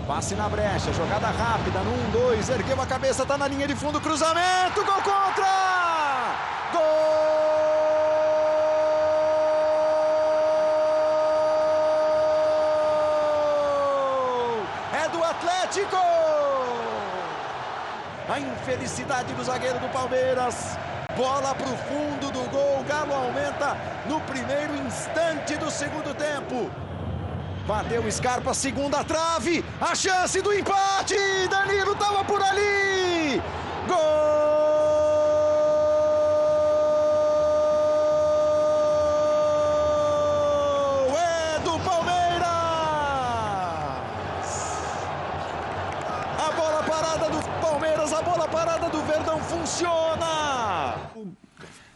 Passe na brecha, jogada rápida, no 1-2, ergueu a cabeça, tá na linha de fundo, cruzamento, gol contra! Gol! É do Atlético! A infelicidade do zagueiro do Palmeiras. Bola para o fundo do gol, o Galo aumenta no primeiro instante do segundo tempo. Bateu Scarpa, segunda trave, a chance do empate, Danilo estava por ali, gol! É do Palmeiras! A bola parada do Palmeiras, a bola parada do Verdão funciona!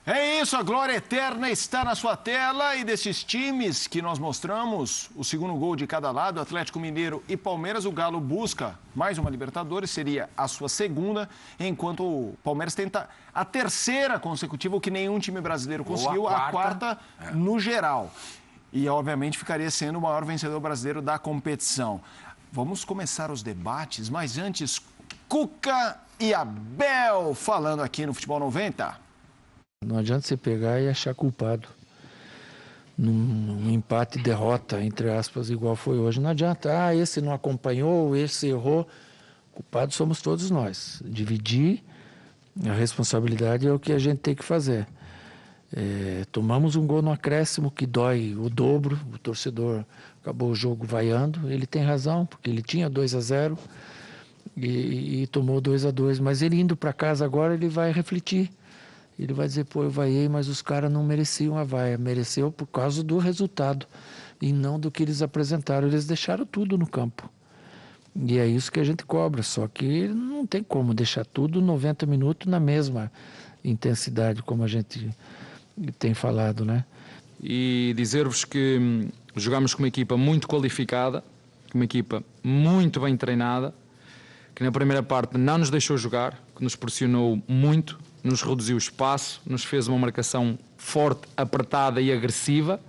É isso, a glória eterna está na sua tela e desses times que nós mostramos, o segundo gol de cada lado, Atlético Mineiro e Palmeiras, o Galo busca mais uma Libertadores, seria a sua segunda, enquanto o Palmeiras tenta a terceira consecutiva, o que nenhum time brasileiro conseguiu, a quarta no geral. E, obviamente, ficaria sendo o maior vencedor brasileiro da competição. Vamos começar os debates, mas antes, Cuca e Abel falando aqui no Futebol 90. Não adianta você pegar e achar culpado num empate e derrota, entre aspas, igual foi hoje. Não adianta, esse não acompanhou, esse errou. Culpados somos todos nós. Dividir a responsabilidade é o que a gente tem que fazer. Tomamos um gol no acréscimo que dói o dobro, o torcedor acabou o jogo vaiando. Ele tem razão, porque ele tinha 2-0 e tomou 2-2. Mas ele indo para casa agora, ele vai refletir. Ele vai dizer, pô, eu vaiei, mas os caras não mereciam a vaia. Mereceu por causa do resultado e não do que eles apresentaram. Eles deixaram tudo no campo. E é isso que a gente cobra. Só que não tem como deixar tudo 90 minutos na mesma intensidade, como a gente tem falado, né? E dizer-vos que jogamos com uma equipa muito qualificada, com uma equipa muito bem treinada, que na primeira parte não nos deixou jogar, que nos pressionou muito, nos reduziu o espaço, nos fez uma marcação forte, apertada e agressiva.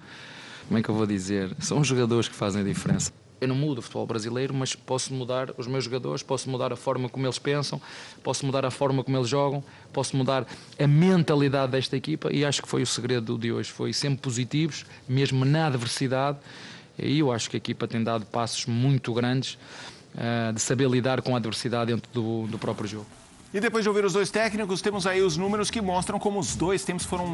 Como é que eu vou dizer? São os jogadores que fazem a diferença. Eu não mudo o futebol brasileiro, mas posso mudar os meus jogadores, posso mudar a forma como eles pensam, posso mudar a forma como eles jogam, posso mudar a mentalidade desta equipa e acho que foi o segredo de hoje. Foi sempre positivos, mesmo na adversidade. E eu acho que a equipa tem dado passos muito grandes de saber lidar com a adversidade dentro do próprio jogo. E depois de ouvir os dois técnicos, temos aí os números que mostram como os dois tempos foram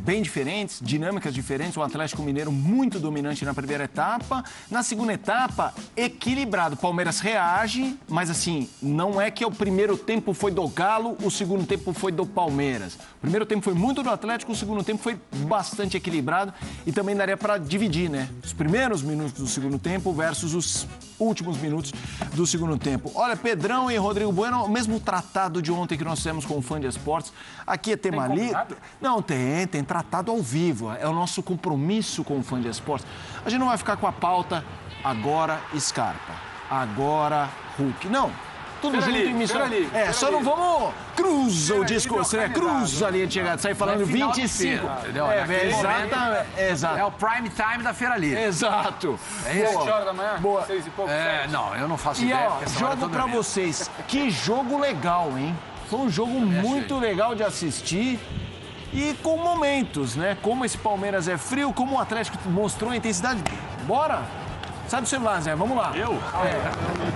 bem diferentes, dinâmicas diferentes. O Atlético Mineiro muito dominante na primeira etapa. Na segunda etapa, equilibrado. O Palmeiras reage, mas assim, não é que o primeiro tempo foi do Galo, o segundo tempo foi do Palmeiras. O primeiro tempo foi muito do Atlético, o segundo tempo foi bastante equilibrado. E também daria para dividir, né? Os primeiros minutos do segundo tempo versus os últimos minutos do segundo tempo. Olha, Pedrão e Rodrigo Bueno, o mesmo tratado de ontem que nós fizemos com o Fã de Esportes. Aqui é tema ali. Não, tem tratado ao vivo. É o nosso compromisso com o Fã de Esportes. A gente não vai ficar com a pauta agora Scarpa, agora Hulk. Não. Tudo junto em missão. Só não vamos. Cruza o discurso, né? Cruza a linha de chegada. Sai falando 25. Exato. É o prime time da Feira Livre. Exato. É isso. 7 horas da manhã? Boa. 6 e pouco. Não, eu não faço E ideia. ó, jogo pra vocês. Que jogo legal, hein? Foi um jogo muito legal de assistir. E com momentos, né? Como esse Palmeiras é frio, como o Atlético mostrou a intensidade. Bora? Sai do celular, Zé. Vamos lá. Eu?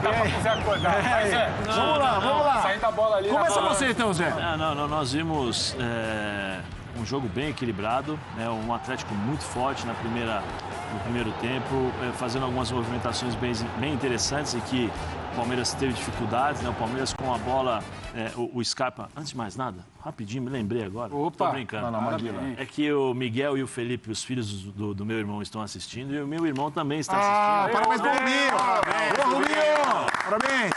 Dá pra fazer a coisa. Vamos lá. Saindo da bola ali. Começa você então, Zé. Não, nós vimos um jogo bem equilibrado, né? Um Atlético muito forte no primeiro tempo, fazendo algumas movimentações bem interessantes e que o Palmeiras teve dificuldades, né? O Palmeiras com a bola, o Scarpa, antes de mais nada, rapidinho, me lembrei agora. Opa! Tô brincando. É que o Miguel e o Felipe, os filhos do meu irmão, estão assistindo e o meu irmão também está assistindo. Parabéns pro Rubinho! Parabéns!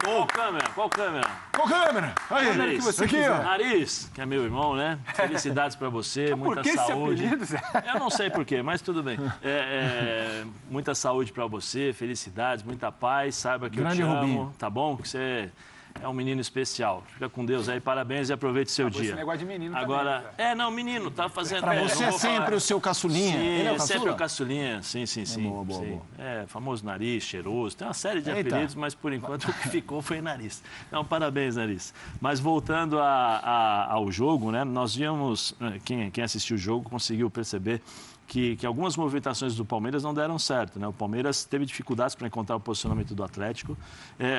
Qual câmera? Qual câmera? Aí, aqui, ó. Nariz, que é meu irmão, né? Felicidades pra você, muita saúde. Eu não sei por quê, mas tudo bem. Muita saúde pra você, felicidades, muita paz. Saiba que Grande eu te amo, Rubinho. tá bom? Que você é um menino especial. Fica com Deus aí, parabéns e aproveite seu dia. Esse negócio de menino Agora, também, não, menino, tá fazendo... Pra você é sempre falar. o seu caçulinha. Sim, Ele é o é sempre caçula? o caçulinha, sim. Boa, boa, sim. boa. É, famoso nariz, cheiroso, tem uma série de Eita. apelidos, mas por enquanto o que ficou foi nariz. Então, parabéns, nariz. Mas voltando ao jogo, né, nós vimos, quem assistiu o jogo conseguiu perceber que algumas movimentações do Palmeiras não deram certo, né? O Palmeiras teve dificuldades para encontrar o posicionamento do Atlético.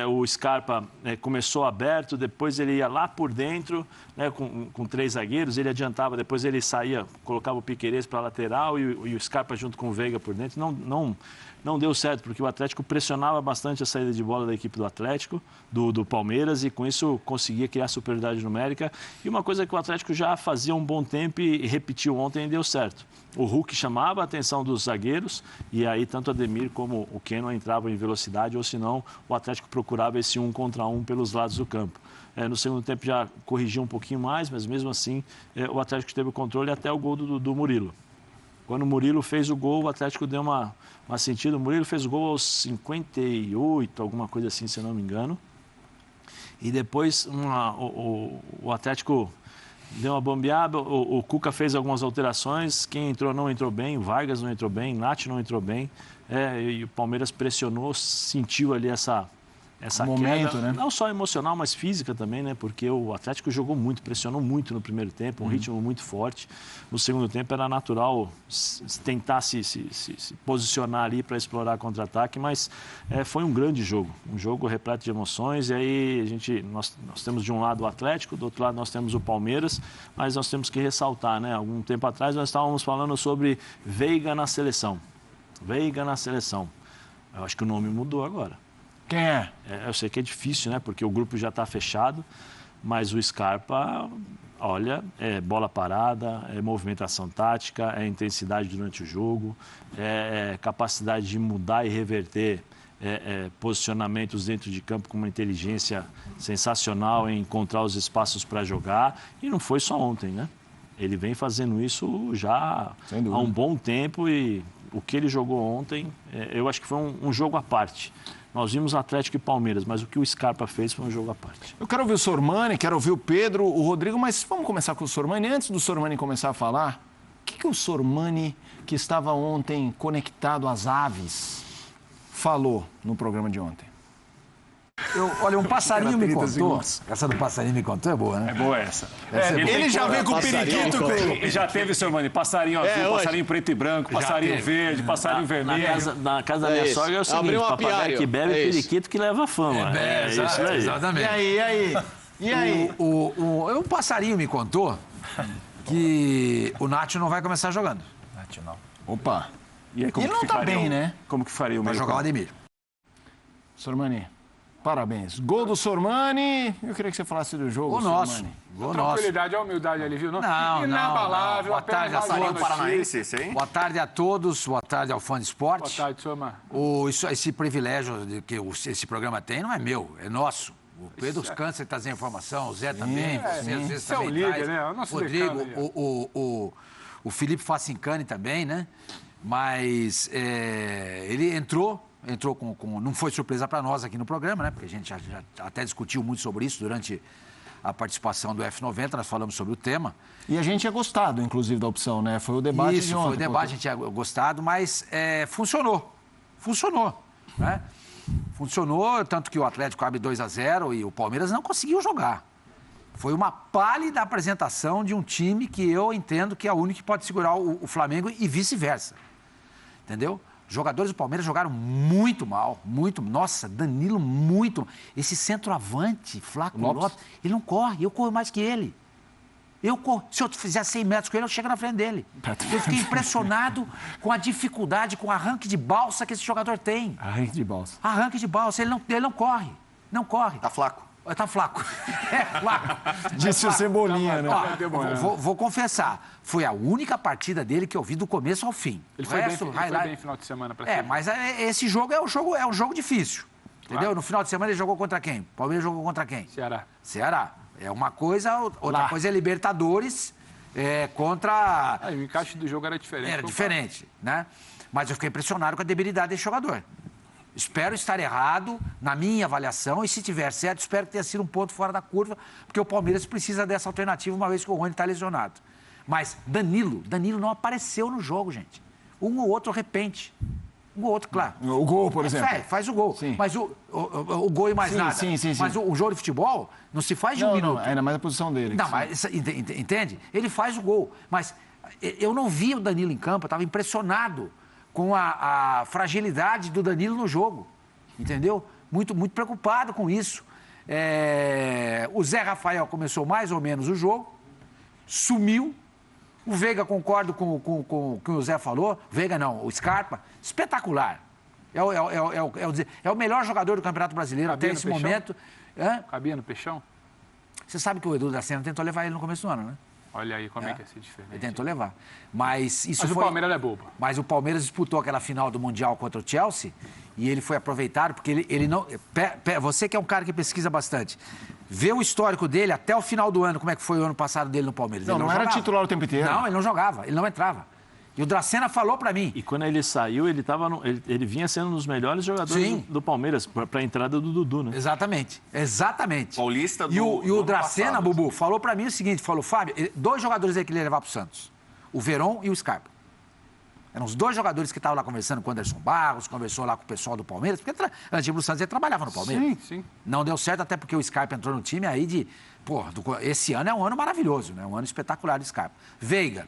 O Scarpa começou aberto, depois ele ia lá por dentro, né, com 3 zagueiros, ele adiantava, depois ele saía, colocava o Piquerez para a lateral e o Scarpa junto com o Veiga por dentro. Não deu certo, porque o Atlético pressionava bastante a saída de bola da equipe do Atlético, do Palmeiras, e com isso conseguia criar superioridade numérica. E uma coisa que o Atlético já fazia um bom tempo e repetiu ontem e deu certo. O Hulk chamava a atenção dos zagueiros e aí tanto o Ademir como o Keno entravam em velocidade, ou senão o Atlético procurava esse 1 contra 1 pelos lados do campo. No segundo tempo já corrigiu um pouquinho mais, mas mesmo assim o Atlético teve o controle até o gol do Murilo. Quando o Murilo fez o gol, o Atlético deu uma sentida. O Murilo fez o gol aos 58, alguma coisa assim, se eu não me engano. E depois o Atlético deu uma bombeada, o Cuca fez algumas alterações, quem entrou não entrou bem, o Vargas não entrou bem, Nath não entrou bem, e o Palmeiras pressionou, sentiu ali essa momento, queda, né? não só emocional, mas física também, né? Porque o Atlético jogou muito, pressionou muito no primeiro tempo, um ritmo muito forte. No segundo tempo era natural tentar se posicionar ali para explorar contra-ataque, mas foi um grande jogo, um jogo repleto de emoções. E aí nós temos de um lado o Atlético, do outro lado nós temos o Palmeiras, mas nós temos que ressaltar, né? Algum tempo atrás nós estávamos falando sobre Veiga na seleção. Veiga na seleção. Eu acho que o nome mudou agora. Quem é? Eu sei que é difícil, né? Porque o grupo já está fechado, mas o Scarpa, olha, é bola parada, é movimentação tática, é intensidade durante o jogo, é capacidade de mudar e reverter posicionamentos dentro de campo com uma inteligência sensacional em encontrar os espaços para jogar. E não foi só ontem, né? Ele vem fazendo isso já há um bom tempo e o que ele jogou ontem, eu acho que foi um jogo à parte. Nós vimos Atlético e Palmeiras, mas o que o Scarpa fez foi um jogo à parte. Eu quero ouvir o Sormani, quero ouvir o Pedro, o Rodrigo, mas vamos começar com o Sormani. Antes do Sormani começar a falar, o que o Sormani, que estava ontem conectado às aves, falou no programa de ontem? Olha, um passarinho me 30 contou. segundos. Essa do passarinho me contou é boa, né? É boa essa. Ele já veio com o periquito. Já teve, seu mano, passarinho azul, passarinho preto e branco, passarinho verde, passarinho vermelho. Na casa da minha sogra é o seguinte, papagaio que bebe é periquito que leva fama. Isso aí. Exatamente. E aí? Um passarinho me contou que o Nacho não vai começar jogando. Nath, não. Opa. E aí, como Ele que não tá ficaria bem, o- né? Como que faria o Vai meio jogar o campo? Ademir. Sormani, parabéns. Gol do Sormani. Eu queria que você falasse do jogo, O nosso. Sormani. Gol nosso. Tranquilidade, a humildade ali, viu? Não, Inabalável, Boa apenas tarde a mais uma todos. notícia. esse aí? Boa tarde a todos, boa tarde ao Fã de Esporte. Boa tarde, Soma. Esse privilégio que esse programa tem não é meu, é nosso. O Pedro cansa de trazer informação, o Zé também, você às vezes Você é o também líder, traz. né? É o nosso Rodrigo, decano o Felipe Facincani também, né? Mas ele entrou com... Não foi surpresa para nós aqui no programa, né? Porque a gente já até discutiu muito sobre isso durante a participação do F90, nós falamos sobre o tema. E a gente tinha gostado, inclusive, da opção, né? Foi o debate de Isso, ontem. foi o debate, a gente tinha gostado, mas funcionou. Funcionou, né? Funcionou, tanto que o Atlético abre 2-0 e o Palmeiras não conseguiu jogar. Foi uma pálida apresentação de um time que eu entendo que é o único que pode segurar o Flamengo e vice-versa. Entendeu? Os jogadores do Palmeiras jogaram muito mal, muito. Nossa, Danilo, muito. Esse centroavante, Flaco Lopes, ele não corre, eu corro mais que ele. Eu corro. Se eu fizer 100 metros com ele, eu chego na frente dele. Eu fiquei impressionado com a dificuldade, com o arranque de balsa que esse jogador tem. Arranque de balsa. Arranque de balsa, ele não corre. Não corre. Tá flaco. Tá flaco. Flaco. Disse o Cebolinha, né? Ó, vou confessar, foi a única partida dele que eu vi do começo ao fim. Ele O foi resto, bem highlight- final de semana pra cima. mas esse jogo é um jogo difícil. Entendeu? No final de semana ele jogou contra quem? O Palmeiras jogou contra quem? Ceará. É uma coisa, outra coisa é Libertadores contra... O encaixe do jogo era diferente. Era diferente, né? Mas eu fiquei impressionado com a debilidade desse jogador. Espero estar errado na minha avaliação e, se tiver certo, espero que tenha sido um ponto fora da curva, porque o Palmeiras precisa dessa alternativa, uma vez que o Rony está lesionado. Mas Danilo não apareceu no jogo, gente. Um ou outro repente. Um ou outro, claro. O gol, por exemplo. Faz o gol. Sim. Mas o gol e mais nada. Sim. Mas o jogo de futebol não se faz de um minuto. Não, ainda mais a posição dele. Não, mas entende? Ele faz o gol. Mas eu não vi o Danilo em campo, eu estava impressionado com a fragilidade do Danilo no jogo. Entendeu? Muito preocupado com isso. O Zé Rafael começou mais ou menos o jogo, sumiu. O Veiga, concordo com o que o Zé falou. Veiga não, o Scarpa, espetacular. É o melhor jogador do Campeonato Brasileiro até esse momento. Cabia no Peixão? Você sabe que o Edu Dracena tentou levar ele no começo do ano, né? Olha aí como é que ia ser diferente. Ele tentou levar. Mas o Palmeiras é bobo. Mas o Palmeiras disputou aquela final do Mundial contra o Chelsea e ele foi aproveitado porque ele não... Você que é um cara que pesquisa bastante, vê o histórico dele até o final do ano, como é que foi o ano passado dele no Palmeiras. Não, ele não era jogava. titular o tempo inteiro. Não, ele não jogava, ele não entrava. E o Dracena falou pra mim. E quando ele saiu, ele vinha sendo um dos melhores jogadores do Palmeiras, para a entrada do Dudu, né? Exatamente. Paulista do E o Dracena, passado. Bubu, falou pra mim o seguinte, falou, Fábio, 2 jogadores aí que ele ia levar pro Santos. O Verón e o Scarpa. Eram os 2 jogadores que estavam lá conversando com o Anderson Barros, conversou lá com o pessoal do Palmeiras, porque antes do Santos ele trabalhava no Palmeiras. Sim. Não deu certo, até porque o Scarpa entrou no time aí de... esse ano é um ano maravilhoso, né? Um ano espetacular do Scarpa. Veiga,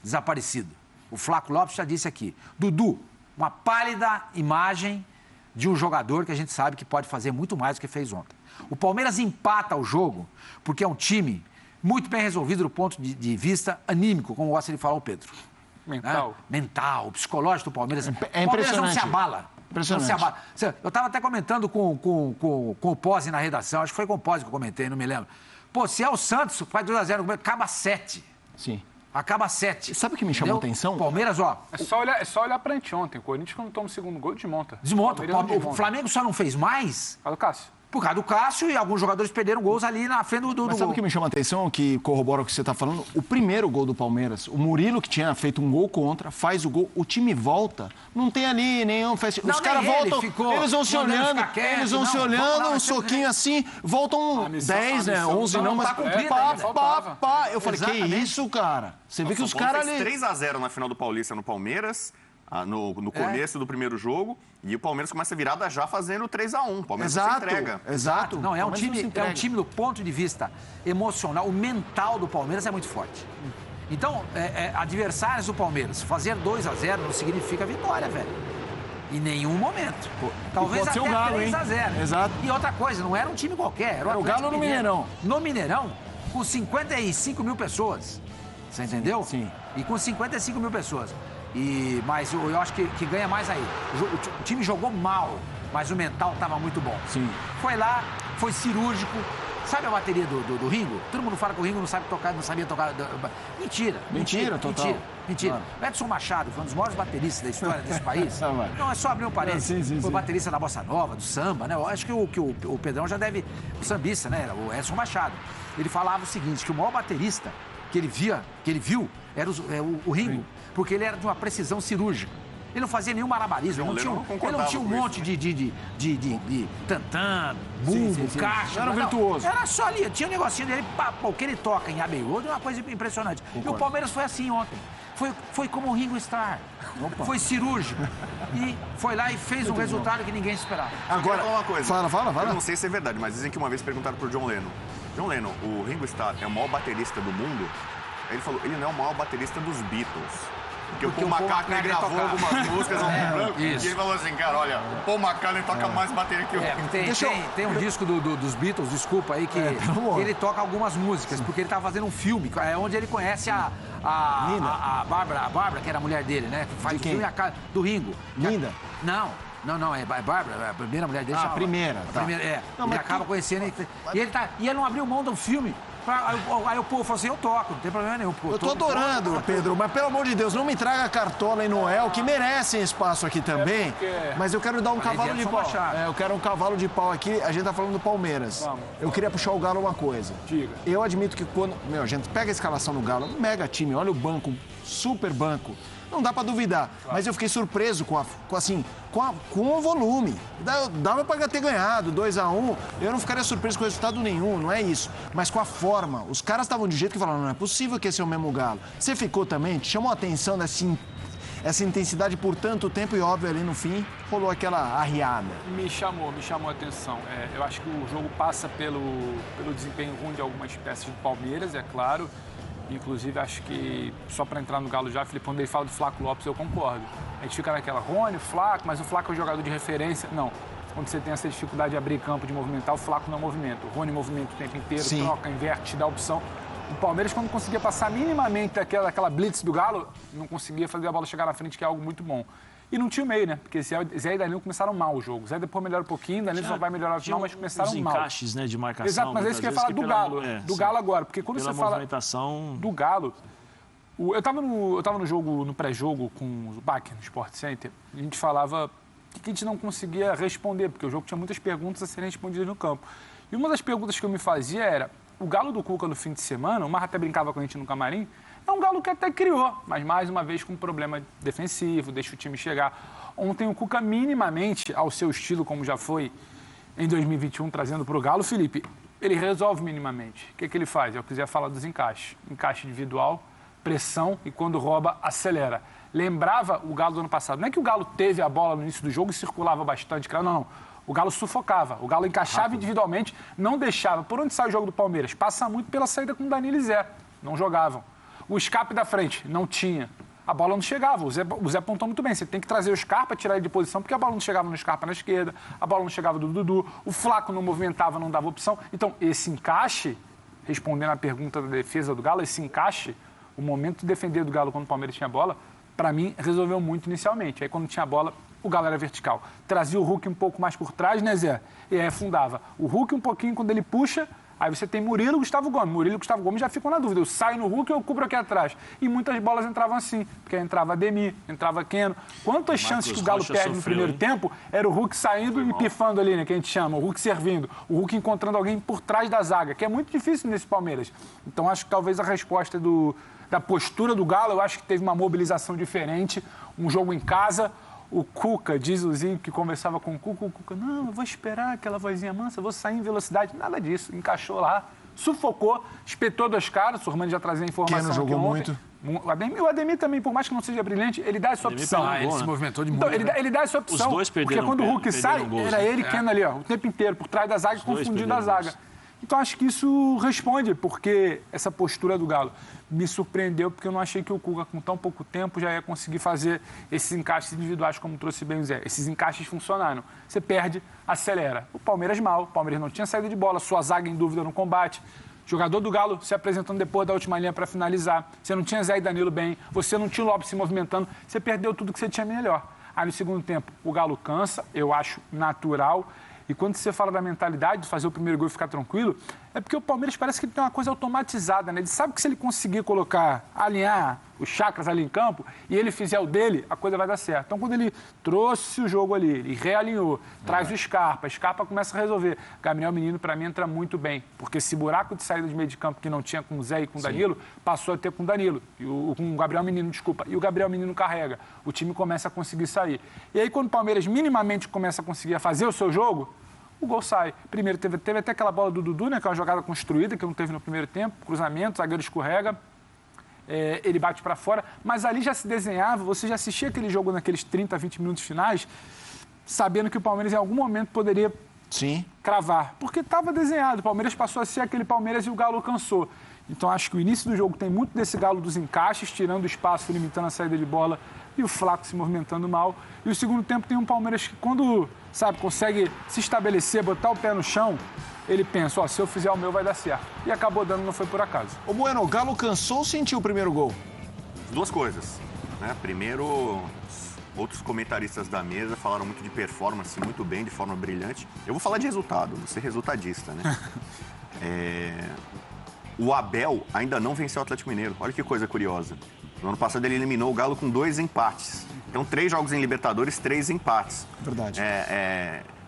desaparecido. O Flaco Lopes já disse aqui. Dudu, uma pálida imagem de um jogador que a gente sabe que pode fazer muito mais do que fez ontem. O Palmeiras empata o jogo porque é um time muito bem resolvido do ponto de vista anímico, como gosta de falar o Pedro. Mental. Mental, psicológico do Palmeiras. É O Palmeiras não se abala. Impressionante. Não se abala. Eu estava até comentando com o Pose na redação, acho que foi com o Pose que eu comentei, não me lembro. Pô, se é o Santos, faz 2-0, acaba 7. Sim. Acaba 7. Sabe o que me chamou a atenção? Palmeiras, ó. É só olhar pra anteontem. O Corinthians, quando toma o segundo gol, desmonta. Desmonta. Palmeiras O Flamengo só não fez mais Fala, Cássio. por causa do Cássio e alguns jogadores perderam gols ali na frente do Mas sabe o que me chama a atenção, que corrobora o que você está falando? O primeiro gol do Palmeiras, o Murilo, que tinha feito um gol contra, faz o gol, o time volta, não tem ali nenhum... Os caras voltam, eles vão se olhando, um soquinho assim, voltam 10, né, 11 não, mas pá. Eu falei, que isso, cara? Você vê que os caras ali... 3-0 na final do Paulista no Palmeiras, no começo do primeiro jogo, e o Palmeiras começa a virada já fazendo 3-1. O Palmeiras não se entrega. Exato. Não, é um time do ponto de vista emocional, o mental do Palmeiras é muito forte. Então, adversários do Palmeiras, fazer 2-0 não significa vitória, velho. Em nenhum momento. Talvez até 3-0. Exato. E outra coisa, não era um time qualquer. Era o Galo no Mineirão. No Mineirão, com 55 mil pessoas. Você entendeu? Sim. E com 55 mil pessoas. Mas eu acho que ganha mais aí. O time jogou mal, mas o mental estava muito bom. Sim. Foi lá, foi cirúrgico. Sabe a bateria do Ringo? Todo mundo fala que o Ringo não sabe tocar, não sabia tocar. Mentira, total. Mentira. O Edson Machado foi um dos maiores bateristas da história desse país. Não, é só abrir um parênteses. Foi baterista da Bossa Nova, do samba, né? Eu acho que o Pedrão já deve... O sambista, né? O Edson Machado. Ele falava o seguinte, que o maior baterista que ele viu, era o Ringo. Porque ele era de uma precisão cirúrgica. Ele não fazia nenhum malabarismo. Ele não tinha um monte de tantã, bumbo, caixa. Era virtuoso. Era só ali. Tinha um negocinho dele, o que ele toca em Abbey Road é uma coisa impressionante. Concordo. E o Palmeiras foi assim ontem. Foi como o Ringo Starr. Foi cirúrgico. E foi lá e fez um resultado que ninguém esperava. Agora, uma coisa. Fala. Eu não sei se é verdade, mas dizem que uma vez perguntaram pro John Lennon. John Lennon, o Ringo Starr é o maior baterista do mundo? Ele falou, ele não é o maior baterista dos Beatles. Porque o Paul McCartney gravou algumas músicas ao branco. E ele falou assim, cara, olha, o Paul McCartney toca mais bateria que o Ringo. Tem um disco dos Beatles, desculpa aí, que ele toca algumas músicas, porque ele tá fazendo um filme, onde ele conhece a Bárbara, que era a mulher dele, né? Que faz o filme do Ringo. Linda? Não, é Bárbara, a primeira mulher dele. A primeira, tá. Ele acaba conhecendo. E ele não abriu mão do filme. Aí o povo falou assim, eu toco, não tem problema nenhum. Eu tô adorando, Pedro, mas pelo amor de Deus, não me traga Cartola e Noel, que merecem espaço aqui também. Mas eu quero dar um cavalo de pau. Eu quero um cavalo de pau aqui, a gente tá falando do Palmeiras. Eu queria puxar o Galo uma coisa. Diga. Eu admito que quando... a gente pega a escalação do Galo, um mega time, olha o banco, super banco. não dá para duvidar. Mas eu fiquei surpreso com o volume. Dava para ter ganhado 2-1, eu não ficaria surpreso com resultado nenhum, não é isso. Mas com a forma, os caras estavam de jeito que falaram, não é possível que esse é o mesmo Galo. Você ficou também, te chamou a atenção essa intensidade por tanto tempo e, óbvio, ali no fim, rolou aquela arriada. Me chamou a atenção. Eu acho que o jogo passa pelo desempenho ruim de algumas peças do Palmeiras, é claro. Inclusive, acho que, só para entrar no Galo já, Felipe, quando ele fala do Flaco Lopes, eu concordo. A gente fica naquela, Rony, Flaco, mas o Flaco é um jogador de referência. Não. Quando você tem essa dificuldade de abrir campo, de movimentar, o Flaco não movimenta. O Rony movimenta o tempo inteiro, Sim. Troca, inverte, dá opção. O Palmeiras, quando conseguia passar minimamente aquela blitz do Galo, não conseguia fazer a bola chegar na frente, que é algo muito bom. E não tinha o meio, né? Porque Zé e Danilo começaram mal o jogo. Zé depois melhora um pouquinho, Danilo só vai melhorar no final, mas começaram mal. Os encaixes, né, de marcação. Exato, mas é isso que eu ia falar do Galo. Do Galo agora. Porque quando você fala do Galo... Eu tava no jogo, no pré-jogo com o Baque, no Sport Center, e a gente falava que a gente não conseguia responder, porque o jogo tinha muitas perguntas a serem respondidas no campo. E uma das perguntas que eu me fazia era, o Galo do Cuca no fim de semana, o Marra até brincava com a gente no camarim, é um Galo que até criou, mas mais uma vez com um problema defensivo, deixa o time chegar. Ontem o Cuca minimamente, ao seu estilo, como já foi em 2021, trazendo para o Galo, Felipe, ele resolve minimamente. O que ele faz? Eu quiser falar dos encaixes. Encaixe individual, pressão e quando rouba, acelera. Lembrava o Galo do ano passado. Não é que o Galo teve a bola no início do jogo e circulava bastante, não. O Galo sufocava. O Galo encaixava individualmente, não deixava. Por onde sai o jogo do Palmeiras? Passa muito pela saída com o Danilo e Zé. Não jogavam. O escape da frente, não tinha. A bola não chegava. O Zé apontou muito bem. Você tem que trazer o Scarpa, tirar ele de posição, porque a bola não chegava no Scarpa na esquerda, a bola não chegava do Dudu, o Flaco não movimentava, não dava opção. Então, esse encaixe, respondendo à pergunta da defesa do Galo, esse encaixe, o momento de defender do Galo quando o Palmeiras tinha bola, para mim, resolveu muito inicialmente. Aí, quando tinha bola, o Galo era vertical. Trazia o Hulk um pouco mais por trás, né, Zé? E aí afundava. O Hulk um pouquinho, quando ele puxa, aí você tem Murilo e Gustavo Gomes. Murilo e Gustavo Gomes já ficam na dúvida. Eu saio no Hulk ou eu cubro aqui atrás? E muitas bolas entravam assim, porque entrava Ademir, entrava Keno. Quantas chances que o Galo perde no primeiro tempo, era o Hulk saindo e pifando ali, né, que a gente chama, o Hulk servindo, o Hulk encontrando alguém por trás da zaga, que é muito difícil nesse Palmeiras. Então, acho que talvez a resposta da postura do Galo, eu acho que teve uma mobilização diferente, um jogo em casa. O Cuca, diz o Zinho, que conversava com o Cuca, não, eu vou esperar aquela vozinha mansa, eu vou sair em velocidade. Nada disso, encaixou lá, sufocou, espetou 2 caras, o Sormani já trazia a informação. Keno jogou muito. O Ademir também, por mais que não seja brilhante, ele dá essa opção. Ele se movimentou de muito. Então, ele dá essa opção. Os dois perderam, porque quando o Hulk sai, gols, era ele e Keno ali, ó, o tempo inteiro, por trás da zaga, confundindo a zaga. Gols. Então, acho que isso responde, porque essa postura do Galo me surpreendeu, porque eu não achei que o Cuca, com tão pouco tempo, já ia conseguir fazer esses encaixes individuais, como trouxe bem o Zé. Esses encaixes funcionaram. Você perde, acelera. O Palmeiras mal, o Palmeiras não tinha saída de bola, sua zaga em dúvida no combate. Jogador do Galo se apresentando depois da última linha para finalizar. Você não tinha Zé e Danilo bem, você não tinha o Lopes se movimentando, você perdeu tudo que você tinha melhor. Aí, no segundo tempo, o Galo cansa, eu acho natural. E quando você fala da mentalidade de fazer o primeiro gol e ficar tranquilo, é porque o Palmeiras parece que ele tem uma coisa automatizada, né? Ele sabe que se ele conseguir alinhar os chakras ali em campo e ele fizer o dele, a coisa vai dar certo. Então, quando ele trouxe o jogo ali, ele realinhou, traz o Scarpa começa a resolver. Gabriel Menino, para mim, entra muito bem, porque esse buraco de saída de meio de campo que não tinha com o Zé e com o Danilo, passou a ter com o Danilo, com o Gabriel Menino, e o Gabriel Menino carrega. O time começa a conseguir sair. E aí, quando o Palmeiras minimamente começa a conseguir fazer o seu jogo, o gol sai. Primeiro, teve até aquela bola do Dudu, né, que é uma jogada construída, que não teve no primeiro tempo, cruzamento, zagueiro escorrega, ele bate para fora, mas ali já se desenhava, você já assistia aquele jogo naqueles 30, 20 minutos finais, sabendo que o Palmeiras em algum momento poderia cravar, porque estava desenhado, o Palmeiras passou a ser aquele Palmeiras e o Galo cansou. Então, acho que o início do jogo tem muito desse Galo dos encaixes, tirando o espaço, limitando a saída de bola, e o Flaco se movimentando mal. E o segundo tempo tem um Palmeiras que, quando, consegue se estabelecer, botar o pé no chão, ele pensa, se eu fizer o meu vai dar certo. E acabou dando, não foi por acaso. Ô Bueno, o Galo cansou ou sentiu o primeiro gol? 2 coisas, né? Primeiro, outros comentaristas da mesa falaram muito de performance, muito bem, de forma brilhante. Eu vou falar de resultado, vou ser resultadista, né? O Abel ainda não venceu o Atlético Mineiro. Olha que coisa curiosa. No ano passado ele eliminou o Galo com 2 empates. Então, 3 jogos em Libertadores, 3 empates. Verdade.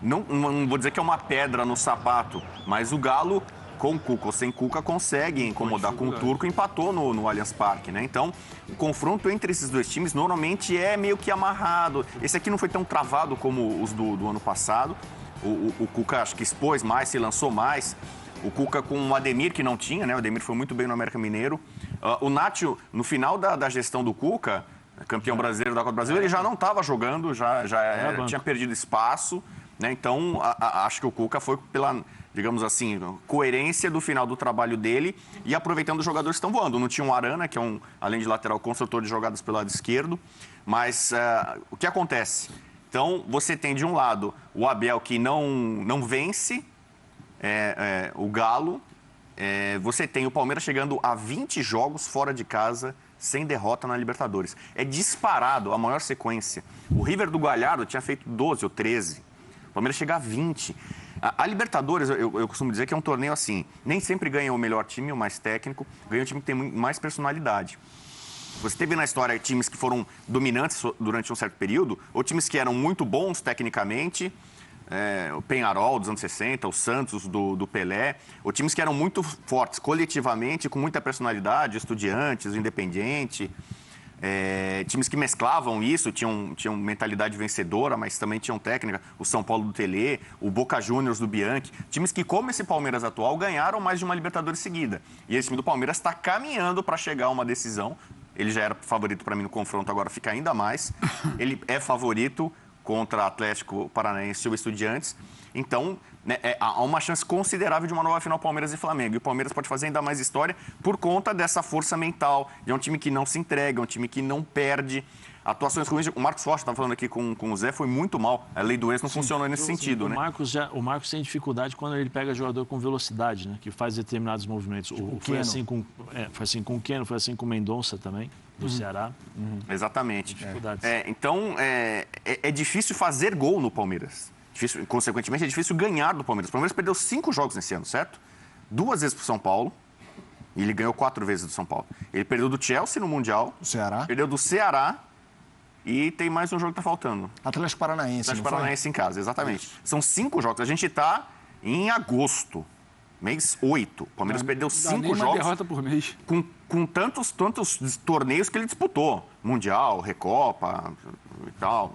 Não vou dizer que é uma pedra no sapato, mas o Galo com Cuca ou sem Cuca, consegue incomodar com o turco, empatou no Allianz Parque, né? Então, o confronto entre esses dois times normalmente é meio que amarrado. Esse aqui não foi tão travado como os do ano passado. O Cuca acho que expôs mais, se lançou mais. O Cuca com o Ademir, que não tinha, né? O Ademir foi muito bem no América Mineiro. O Nacho, no final da gestão do Cuca, campeão brasileiro da Copa do Brasil, ele já não estava jogando, já tinha perdido espaço, né? Então, acho que o Cuca foi pela, digamos assim, coerência do final do trabalho dele e aproveitando os jogadores que estão voando. Não tinha um Arana, que é além de lateral, construtor de jogadas pelo lado esquerdo. Mas o que acontece? Então, você tem de um lado o Abel, que não vence o Galo. Você tem o Palmeiras chegando a 20 jogos fora de casa sem derrota na Libertadores. É disparado a maior sequência. O River do Galhardo tinha feito 12 ou 13. O Palmeiras chega a 20. A Libertadores, eu costumo dizer que é um torneio assim. Nem sempre ganha o melhor time, o mais técnico. Ganha o time que tem mais personalidade. Você teve na história times que foram dominantes durante um certo período, ou times que eram muito bons tecnicamente, o Peñarol dos anos 60, o Santos do Pelé, ou times que eram muito fortes coletivamente, com muita personalidade, Estudiantes, o Independiente, times que mesclavam isso, tinham mentalidade vencedora, mas também tinham técnica, o São Paulo do Telê, o Boca Juniors do Bianchi, times que, como esse Palmeiras atual, ganharam mais de uma Libertadores seguida. E esse time do Palmeiras está caminhando para chegar a uma decisão. Ele já era favorito para mim no confronto, agora fica ainda mais. Ele é favorito contra Atlético Paranaense ou Estudiantes. Então, né, há uma chance considerável de uma nova final Palmeiras e Flamengo. E o Palmeiras pode fazer ainda mais história por conta dessa força mental. De um time que não se entrega, um time que não perde. Atuações ruins. O Marcos Rocha estava falando aqui com o Zé, foi muito mal. A lei do ex não funcionou nesse sentido, né? O Marcos tem dificuldade quando ele pega jogador com velocidade, né? Que faz determinados movimentos. Foi assim com o Keno, foi assim com o Mendonça também, do Ceará. Exatamente. Então, é difícil fazer gol no Palmeiras. Consequentemente, é difícil ganhar do Palmeiras. O Palmeiras perdeu 5 jogos nesse ano, certo? 2 vezes para o São Paulo. E ele ganhou 4 vezes do São Paulo. Ele perdeu do Chelsea no Mundial. Ceará. Perdeu do Ceará. E tem mais um jogo que está faltando. Atlético Paranaense. Atlético Paranaense em casa, exatamente. Isso. São 5 jogos. A gente está em agosto, mês 8. O Palmeiras perdeu 5 jogos. Uma derrota por mês. Com tantos torneios que ele disputou. Mundial, Recopa e tal.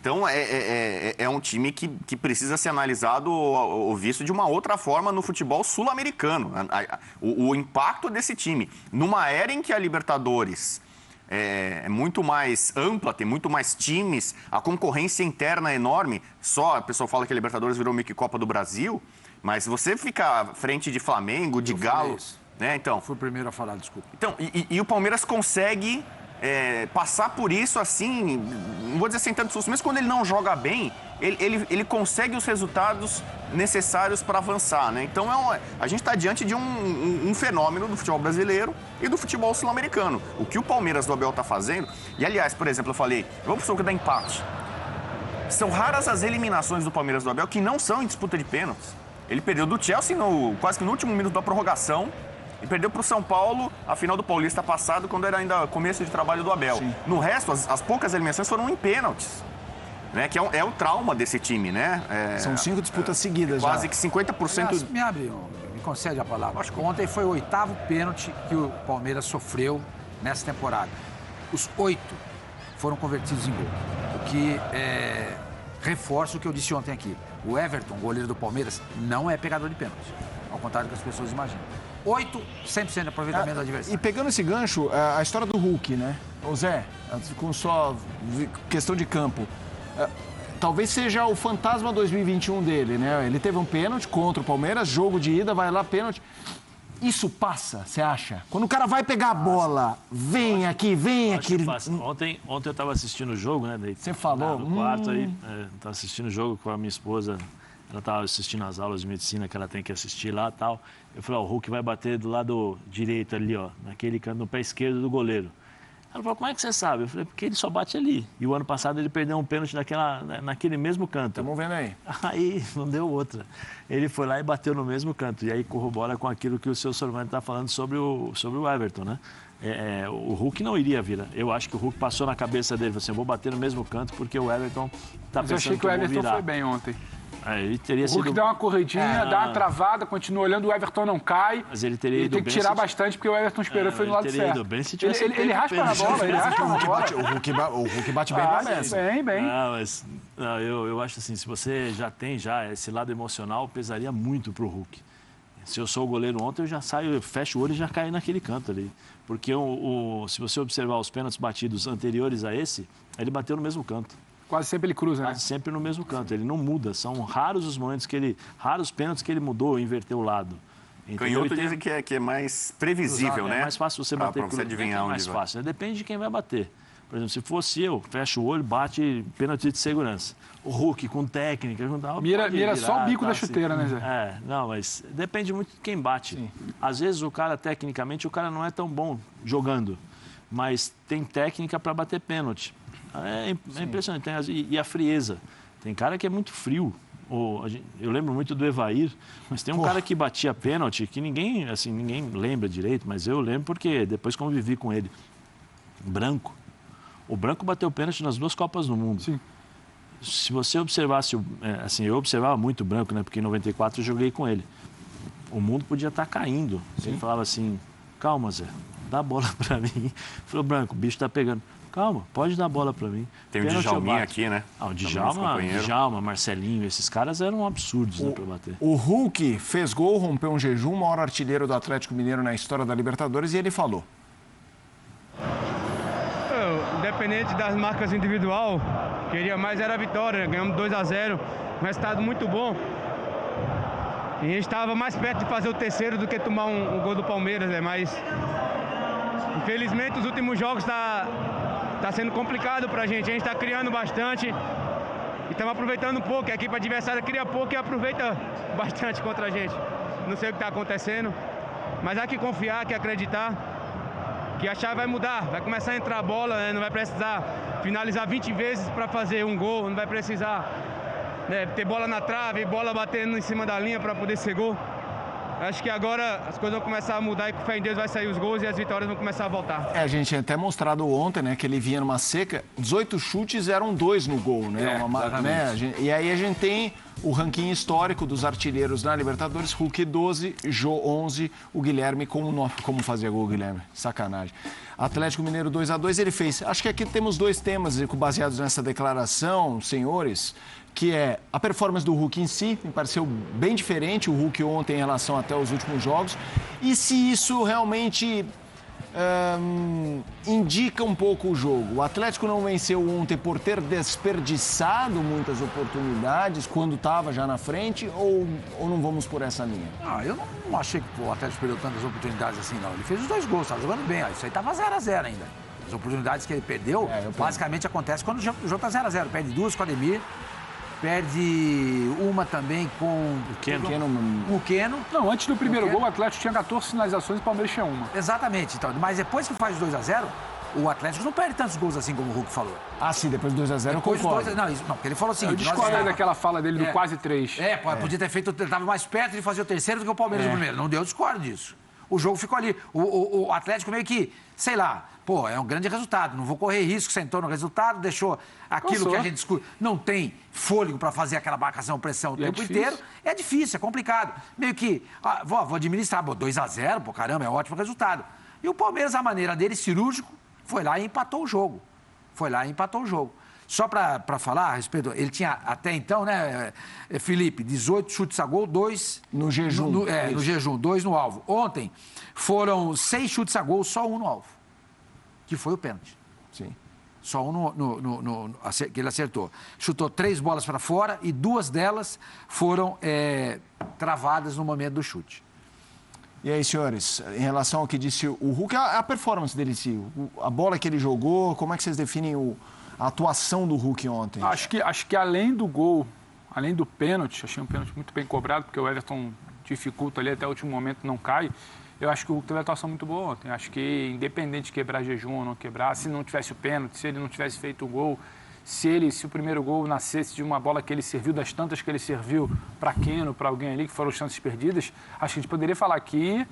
Então, é um time que precisa ser analisado ou visto de uma outra forma no futebol sul-americano. O impacto desse time. Numa era em que a Libertadores é muito mais ampla, tem muito mais times, a concorrência interna é enorme. Só a pessoa fala que a Libertadores virou meio que Copa do Brasil, mas você fica à frente de Flamengo, de Galo... né? Então, fui o primeiro a falar, desculpa. Então, e o Palmeiras consegue... passar por isso assim, não vou dizer sem tanto susto, mas quando ele não joga bem, ele consegue os resultados necessários para avançar, né? Então a gente está diante de um fenômeno do futebol brasileiro e do futebol sul-americano. O que o Palmeiras do Abel está fazendo, e aliás, por exemplo, eu falei, vamos para o que dá empate. São raras as eliminações do Palmeiras do Abel que não são em disputa de pênaltis. Ele perdeu do Chelsea quase que no último minuto da prorrogação. E perdeu para o São Paulo a final do Paulista passado, quando era ainda começo de trabalho do Abel. Sim. No resto, as poucas eliminações foram em pênaltis. Né? Que é o trauma desse time, né? São 5 disputas seguidas quase já. que 50%... Me concede a palavra. Acho que ontem foi o 8º pênalti que o Palmeiras sofreu nessa temporada. Os 8 foram convertidos em gol. O que reforça o que eu disse ontem aqui. O Everton, goleiro do Palmeiras, não é pegador de pênalti. Ao contrário do que as pessoas imaginam. 100% de aproveitamento do adversário. E pegando esse gancho, a história do Hulk, né? Ô Zé, com só questão de campo, talvez seja o fantasma 2021 dele, né? Ele teve um pênalti contra o Palmeiras, jogo de ida, vai lá, pênalti. Isso passa, você acha? Quando o cara vai pegar a bola, vem aqui. Ontem eu estava assistindo o jogo, né? Você falou? No quarto aí, estava assistindo o jogo com a minha esposa. Ela estava assistindo as aulas de medicina que ela tem que assistir lá e tal. Eu falei, o Hulk vai bater do lado direito ali, ó, naquele canto, no pé esquerdo do goleiro. Ela falou, como é que você sabe? Eu falei, porque ele só bate ali. E o ano passado ele perdeu um pênalti naquele mesmo canto. Estamos vendo aí. Aí não deu outra. Ele foi lá e bateu no mesmo canto. E aí corrobora com aquilo que o seu Sorvani está falando sobre o Everton, né? O Hulk não iria vir. Eu acho que o Hulk passou na cabeça dele, assim, eu vou bater no mesmo canto porque o Everton está pensando que eu vou virar. Eu achei que o Everton foi bem ontem. Ele teria o Hulk dá uma corridinha, dá uma travada, continua olhando, o Everton não cai. Mas ele teria ido tem que tirar bastante, porque o Everton esperou e foi no lado certo. Ido bem se ele raspa na bola, ele raspa na bola. O Hulk bate bem na mesa. Bem. Eu acho assim, se você já tem esse lado emocional, pesaria muito pro Hulk. Se eu sou o goleiro ontem, eu já saio, eu fecho o olho e já caio naquele canto ali. Porque se você observar os pênaltis batidos anteriores a esse, ele bateu no mesmo canto. Quase sempre ele cruza, né? Quase sempre no mesmo canto. Ele não muda. São raros os momentos raros pênaltis que ele mudou, inverteu o lado. Canhoto dizem que é mais previsível, né? É mais fácil você bater pra você adivinhar onde mais vai. fácil. Depende de quem vai bater. Por exemplo, se fosse eu, fecho o olho, bate pênalti de segurança. O Hulk com técnica... Mira só o bico da chuteira, né, Zé? Mas depende muito de quem bate. Sim. Às vezes o cara, tecnicamente, não é tão bom jogando, mas tem técnica para bater pênalti. É impressionante. E a frieza. Tem cara que é muito frio. Eu lembro muito do Evair, mas tem um cara que batia pênalti que ninguém lembra direito, mas eu lembro porque depois convivi com ele. Branco. O Branco bateu pênalti nas 2 Copas do Mundo. Sim. Se você observasse, eu observava muito o Branco, né? Porque em 94 eu joguei com ele. O mundo podia estar caindo. Ele falava assim, calma, Zé, dá a bola pra mim. Falou, Branco, o bicho tá pegando. Calma, pode dar a bola pra mim. Tem o Djalminha aqui, né? O Djalma, Marcelinho, esses caras eram absurdos pra bater. O Hulk fez gol, rompeu um jejum, o maior artilheiro do Atlético Mineiro na história da Libertadores, e ele falou. Independente das marcas individual, queria mais era a vitória, né? Ganhamos 2-0, um resultado muito bom. E a gente estava mais perto de fazer o terceiro do que tomar um gol do Palmeiras, né? Mas infelizmente os últimos jogos tá sendo complicado pra gente. A gente está criando bastante e estamos aproveitando um pouco. A equipe adversária cria pouco e aproveita bastante contra a gente. Não sei o que está acontecendo, mas há que confiar, há que acreditar. Que a chave vai mudar, vai começar a entrar a bola, né? Não vai precisar finalizar 20 vezes para fazer um gol, não vai precisar ter bola na trave, bola batendo em cima da linha para poder ser gol. Acho que agora as coisas vão começar a mudar e com fé em Deus vai sair os gols e as vitórias vão começar a voltar. A gente tinha até mostrado ontem, né, que ele vinha numa seca, 18 chutes eram 2 no gol, né? E aí a gente tem o ranking histórico dos artilheiros na Libertadores, Hulk 12, Jô 11, o Guilherme como fazia gol, Guilherme? Sacanagem. Atlético Mineiro 2-2, ele fez. Acho que aqui temos 2 temas baseados nessa declaração, senhores, que é a performance do Hulk em si, me pareceu bem diferente o Hulk ontem em relação até aos últimos jogos, e se isso realmente indica um pouco o jogo. O Atlético não venceu ontem por ter desperdiçado muitas oportunidades quando estava já na frente, ou não vamos por essa linha? Eu não achei que o Atlético perdeu tantas oportunidades assim, não. Ele fez os 2 gols, estava jogando bem. Isso aí estava 0-0 ainda. As oportunidades que ele perdeu, basicamente acontece quando o jogo está 0-0. Perde 2 com o Ademir, perde uma também com o Keno. Não, antes do primeiro gol, o Atlético tinha 14 finalizações e o Palmeiras tinha 1. Exatamente. Então, mas depois que faz 2-0, o Atlético não perde tantos gols assim como o Hulk falou. Sim, depois do 2-0 eu concordo. Não, porque ele falou assim... Eu discordo daquela fala dele do quase 3. Podia ter feito... Ele estava mais perto de fazer o terceiro do que o Palmeiras no primeiro. Não deu, eu discordo disso. O jogo ficou ali. O Atlético meio que, sei lá, é um grande resultado. Não vou correr risco, sentou no resultado, deixou aquilo que a gente discute. Não tem fôlego para fazer aquela marcação, pressão o tempo inteiro. É difícil, é complicado. Meio que, vou administrar, 2-0, caramba, é ótimo resultado. E o Palmeiras, a maneira dele, cirúrgico, foi lá e empatou o jogo. Só para falar a respeito, ele tinha até então, né, Felipe, 18 chutes a gol, 2... No jejum. No jejum, 2 no alvo. Ontem foram 6 chutes a gol, só 1 no alvo, que foi o pênalti. Sim. Só 1 que ele acertou. Chutou 3 bolas para fora e 2 delas foram travadas no momento do chute. E aí, senhores, em relação ao que disse o Hulk, a performance dele, a bola que ele jogou, como é que vocês definem a atuação do Hulk ontem? Acho que além do gol, além do pênalti, achei um pênalti muito bem cobrado, porque o Everton dificulta ali até o último momento, não cai. Eu acho que o Hulk teve uma atuação muito boa ontem. Acho que, independente de quebrar jejum ou não quebrar, se não tivesse o pênalti, se ele não tivesse feito o gol, se o primeiro gol nascesse de uma bola que ele serviu, das tantas que ele serviu para Keno, para alguém ali, que foram chances perdidas, acho que a gente poderia falar aqui,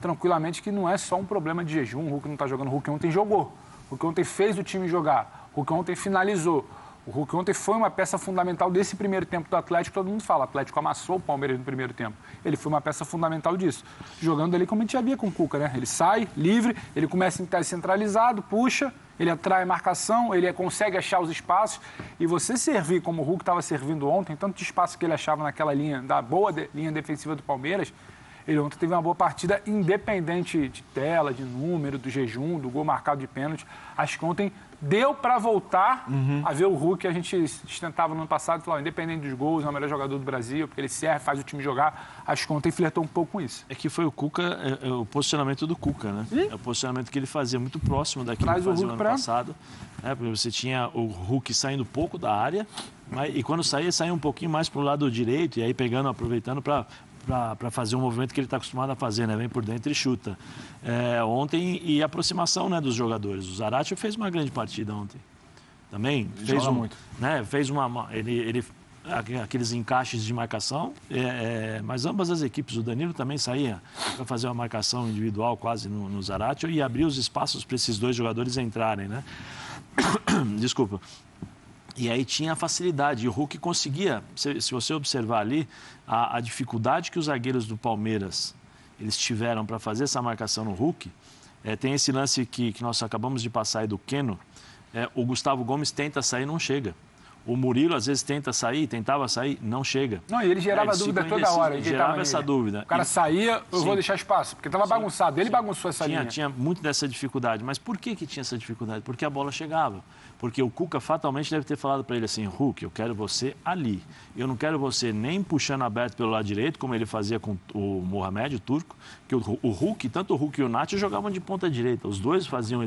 tranquilamente, que não é só um problema de jejum. O Hulk não está jogando. O Hulk ontem jogou. O Hulk ontem fez o time jogar. O Hulk ontem finalizou. O Hulk ontem foi uma peça fundamental desse primeiro tempo do Atlético. Todo mundo fala, o Atlético amassou o Palmeiras no primeiro tempo. Ele foi uma peça fundamental disso. Jogando ali como a gente já via com o Cuca, né? Ele sai livre, ele começa a estar centralizado, puxa, ele atrai a marcação, ele consegue achar os espaços. E você servir como o Hulk estava servindo ontem, tanto de espaço que ele achava naquela linha, da boa linha defensiva do Palmeiras, ele ontem teve uma boa partida, independente de tela, de número, do jejum, do gol marcado de pênalti. Acho que ontem deu para voltar a ver o Hulk que a gente sustentava no ano passado e falou, independente dos gols, é o melhor jogador do Brasil, porque ele serve, faz o time jogar. Acho que ontem flertou um pouco com isso. É que foi o Cuca, o posicionamento do Cuca, né? É o posicionamento que ele fazia muito próximo daquilo que ele fazia no ano passado. Porque você tinha o Hulk saindo pouco da área, e quando saía um pouquinho mais para o lado direito, e aí aproveitando para fazer um movimento que ele está acostumado a fazer, né? Vem por dentro e chuta. Ontem, e a aproximação, né, dos jogadores. O Zarate fez uma grande partida ontem. Também fez muito. Né, fez aqueles encaixes de marcação, mas ambas as equipes, o Danilo também saía para fazer uma marcação individual quase no Zarate e abrir os espaços para esses dois jogadores entrarem, né? Desculpa. E aí tinha a facilidade, e o Hulk conseguia, se você observar ali, a dificuldade que os zagueiros do Palmeiras eles tiveram para fazer essa marcação no Hulk. Tem esse lance que nós acabamos de passar aí do Keno, o Gustavo Gomes tenta sair e não chega. O Murilo, às vezes, tentava sair, não chega. Não, e ele gerava dúvida toda hora. Ele gerava essa dúvida. O cara saía, vou deixar espaço, porque estava bagunçado. Ele bagunçou essa linha. Tinha muito dessa dificuldade. Mas por que tinha essa dificuldade? Porque a bola chegava. Porque o Cuca fatalmente deve ter falado para ele assim, Hulk, eu quero você ali. Eu não quero você nem puxando aberto pelo lado direito, como ele fazia com o Mohamed, o turco, que o Hulk, tanto o Hulk e o Nath jogavam de ponta direita. Os dois faziam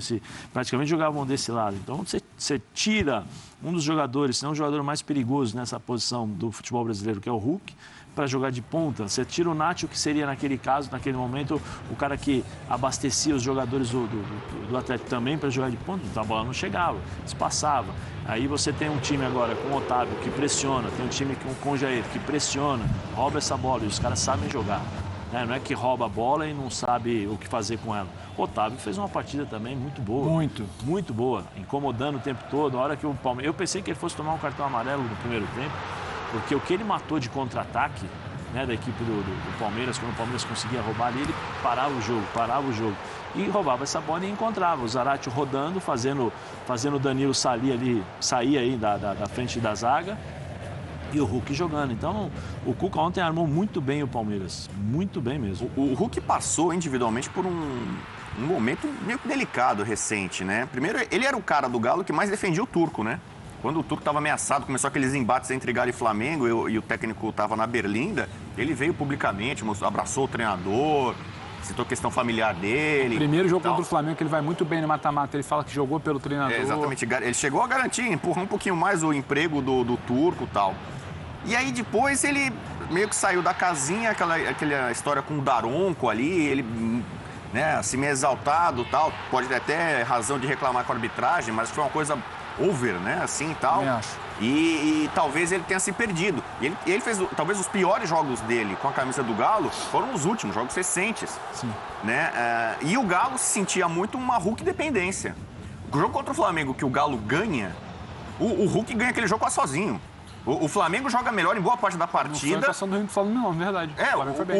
praticamente jogavam desse lado. Então, você tira um dos jogadores, se não o jogador mais perigoso nessa posição do futebol brasileiro, que é o Hulk, para jogar de ponta. Você tira o Nacho, que seria naquele caso, naquele momento, o cara que abastecia os jogadores do Atlético também para jogar de ponta, então a bola não chegava, espaçava. Aí você tem um time agora com o Otávio que pressiona, tem um time com o Jair que pressiona, rouba essa bola e os caras sabem jogar. Não é que rouba a bola e não sabe o que fazer com ela. O Otávio fez uma partida também muito boa. Muito boa, incomodando o tempo todo. A hora que o Palmeiras... Eu pensei que ele fosse tomar um cartão amarelo no primeiro tempo, porque o que ele matou de contra-ataque, né, da equipe do Palmeiras, quando o Palmeiras conseguia roubar ali, ele parava o jogo. E roubava essa bola e encontrava. O Zarate rodando, fazendo o Danilo sair aí da frente da zaga. E o Hulk jogando. Então, o Cuca ontem armou muito bem o Palmeiras. Muito bem mesmo. O Hulk passou individualmente por um momento meio que delicado, recente, né? Primeiro, ele era o cara do Galo que mais defendia o Turco, né? Quando o Turco estava ameaçado, começou aqueles embates entre Galo e Flamengo e o técnico estava na Berlinda, ele veio publicamente, abraçou o treinador, citou a questão familiar dele. O primeiro jogo contra o Flamengo, que ele vai muito bem no mata-mata, ele fala que jogou pelo treinador. Exatamente, ele chegou a garantir, empurrar um pouquinho mais o emprego do Turco e tal. E aí depois ele meio que saiu da casinha, aquela história com o Daronco ali, ele, né, assim, meio exaltado e tal, pode ter até razão de reclamar com a arbitragem, mas foi uma coisa over, né, assim e tal. E talvez ele tenha se perdido. Ele fez, talvez, os piores jogos dele com a camisa do Galo foram os últimos, jogos recentes. Sim. Né? E o Galo sentia muito uma Hulk dependência. O jogo contra o Flamengo que o Galo ganha, o Hulk ganha aquele jogo quase sozinho. O Flamengo joga melhor em boa parte da partida. Não foi a do Flamengo, não, verdade.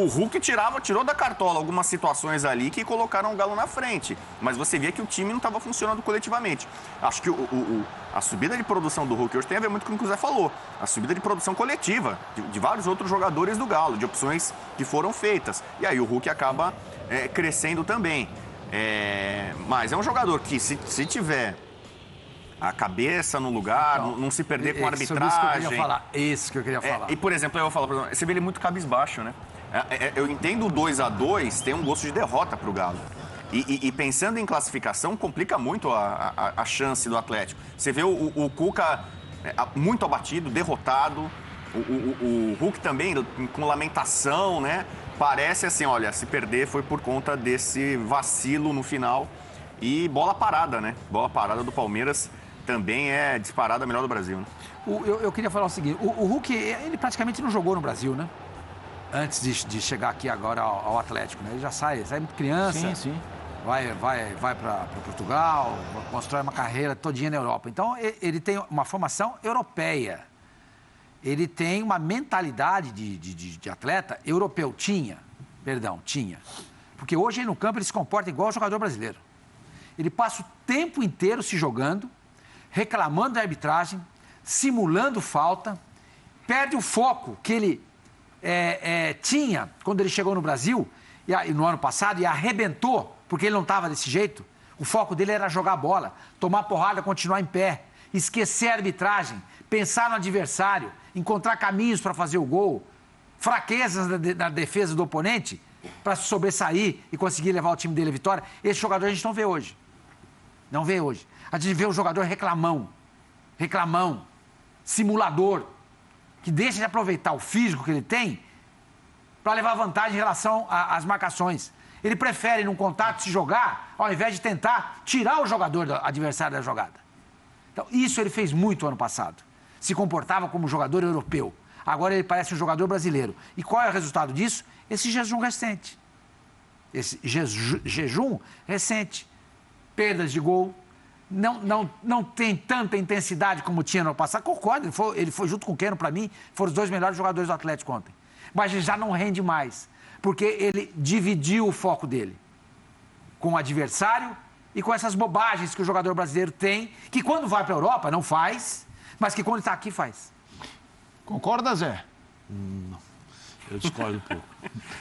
O Hulk tirou da cartola algumas situações ali que colocaram o Galo na frente. Mas você via que o time não estava funcionando coletivamente. Acho que a subida de produção do Hulk hoje tem a ver muito com o que o Zé falou. A subida de produção coletiva de vários outros jogadores do Galo, de opções que foram feitas. E aí o Hulk acaba crescendo também. Mas é um jogador que, se tiver a cabeça no lugar, então, não se perder com a arbitragem. Isso que eu queria falar. E, por exemplo, você vê ele muito cabisbaixo, né? Eu entendo o 2-2, tem um gosto de derrota para o Galo. E pensando em classificação, complica muito a chance do Atlético. Você vê o Cuca muito abatido, derrotado. O Hulk também com lamentação, né? Parece assim, olha, se perder foi por conta desse vacilo no final. E bola parada, né? Bola parada do Palmeiras também é disparada a melhor do Brasil, né? Eu queria falar o seguinte, o Hulk, ele praticamente não jogou no Brasil, né? Antes de chegar aqui agora ao Atlético, né? Ele já sai muito criança. Sim. vai para Portugal, constrói uma carreira todinha na Europa. Então, ele tem uma formação europeia. Ele tem uma mentalidade de atleta europeu. Tinha. Porque hoje no campo ele se comporta igual ao jogador brasileiro. Ele passa o tempo inteiro se jogando, reclamando da arbitragem, simulando falta, perde o foco que ele tinha quando ele chegou no Brasil, no ano passado, e arrebentou, porque ele não estava desse jeito. O foco dele era jogar bola, tomar porrada, continuar em pé, esquecer a arbitragem, pensar no adversário, encontrar caminhos para fazer o gol, fraquezas na defesa do oponente, para se sobressair e conseguir levar o time dele à vitória. Esse jogador a gente não vê hoje. Não vê hoje. A gente vê o jogador reclamão, simulador, que deixa de aproveitar o físico que ele tem para levar vantagem em relação às marcações. Ele prefere, num contato, se jogar, ao invés de tentar tirar o jogador adversário da jogada. Então, isso ele fez muito ano passado. Se comportava como jogador europeu. Agora ele parece um jogador brasileiro. E qual é o resultado disso? Esse jejum recente. Perdas de gol. Não tem tanta intensidade como tinha no passado. Concordo, ele foi junto com o Keno, para mim, foram os 2 melhores jogadores do Atlético ontem. Mas ele já não rende mais, porque ele dividiu o foco dele com o adversário e com essas bobagens que o jogador brasileiro tem, que quando vai para a Europa não faz, mas que quando está aqui faz. Concorda, Zé? Não, eu discordo um pouco.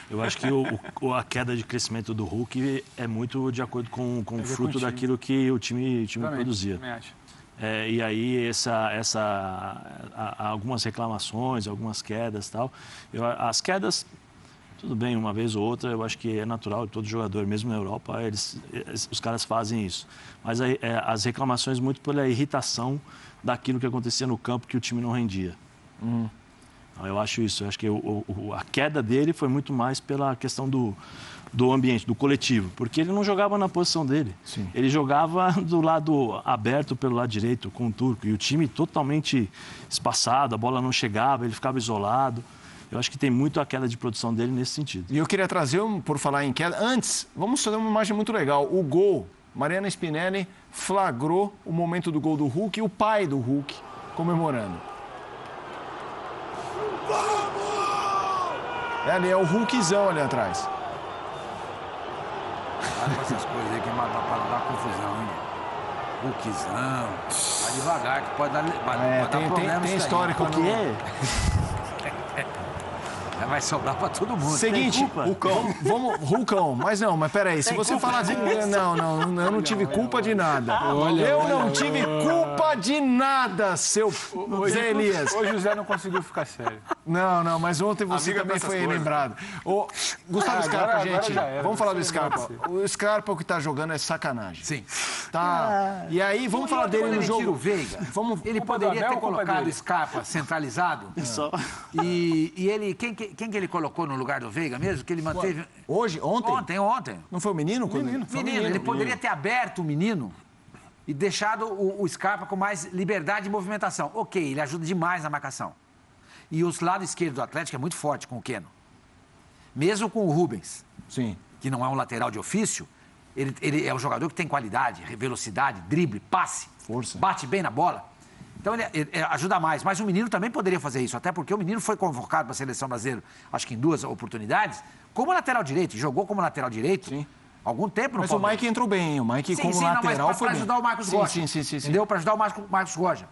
Eu acho que a queda de crescimento do Hulk é muito de acordo com o fruto daquilo que o time produzia. E aí algumas reclamações, algumas quedas e tal. As quedas, tudo bem, uma vez ou outra, eu acho que é natural de todo jogador, mesmo na Europa, os caras fazem isso. Mas as reclamações muito pela irritação daquilo que acontecia no campo que o time não rendia. Eu acho isso. Eu acho que a queda dele foi muito mais pela questão do ambiente, do coletivo. Porque ele não jogava na posição dele. Sim. Ele jogava do lado aberto, pelo lado direito, com o Turco. E o time totalmente espaçado, a bola não chegava, ele ficava isolado. Eu acho que tem muito a queda de produção dele nesse sentido. E eu queria trazer, por falar em queda, antes, vamos fazer uma imagem muito legal. O gol, Mariana Spinelli flagrou o momento do gol do Hulk e o pai do Hulk comemorando. Ali é o Hulkzão ali atrás. Olha essas coisas aí que para dar confusão, hein? Hulkzão. Vai devagar, que pode dar problema. Tem histórico aqui. Vai sobrar para todo mundo. Seguinte, Hulkão. Mas peraí, se você falar assim, não, eu não tive culpa de nada. Eu não tive culpa de nada, seu Zé Elias. Hoje o Zé não conseguiu ficar sério. Não, mas ontem você também foi lembrado. Gustavo Scarpa, gente, vamos falar do Scarpa. O Scarpa, o que tá jogando é sacanagem. Sim. Tá. E aí, vamos falar dele no jogo. O Veiga, ele poderia ter colocado o Scarpa centralizado. E ele, quem que ele colocou no lugar do Veiga mesmo? Que ele manteve... Ontem? Ontem. Não foi o menino? Menino. Ele poderia ter aberto o menino e deixado o Scarpa com mais liberdade de movimentação. Ok, ele ajuda demais na marcação. E o lado esquerdo do Atlético é muito forte com o Keno. Mesmo com o Rubens, sim, que não é um lateral de ofício, ele é um jogador que tem qualidade, velocidade, drible, passe, força, bate bem na bola. Então ele ajuda mais. Mas o menino também poderia fazer isso, até porque o menino foi convocado para a seleção brasileira, acho que em 2 oportunidades, como lateral direito, jogou como lateral direito. Sim. Algum tempo no Mas Palmeiras. O Mike entrou bem, o Mike como lateral foi bem. Para ajudar o Marcos Rocha. Sim. Entendeu? Para ajudar o Marcos Rocha.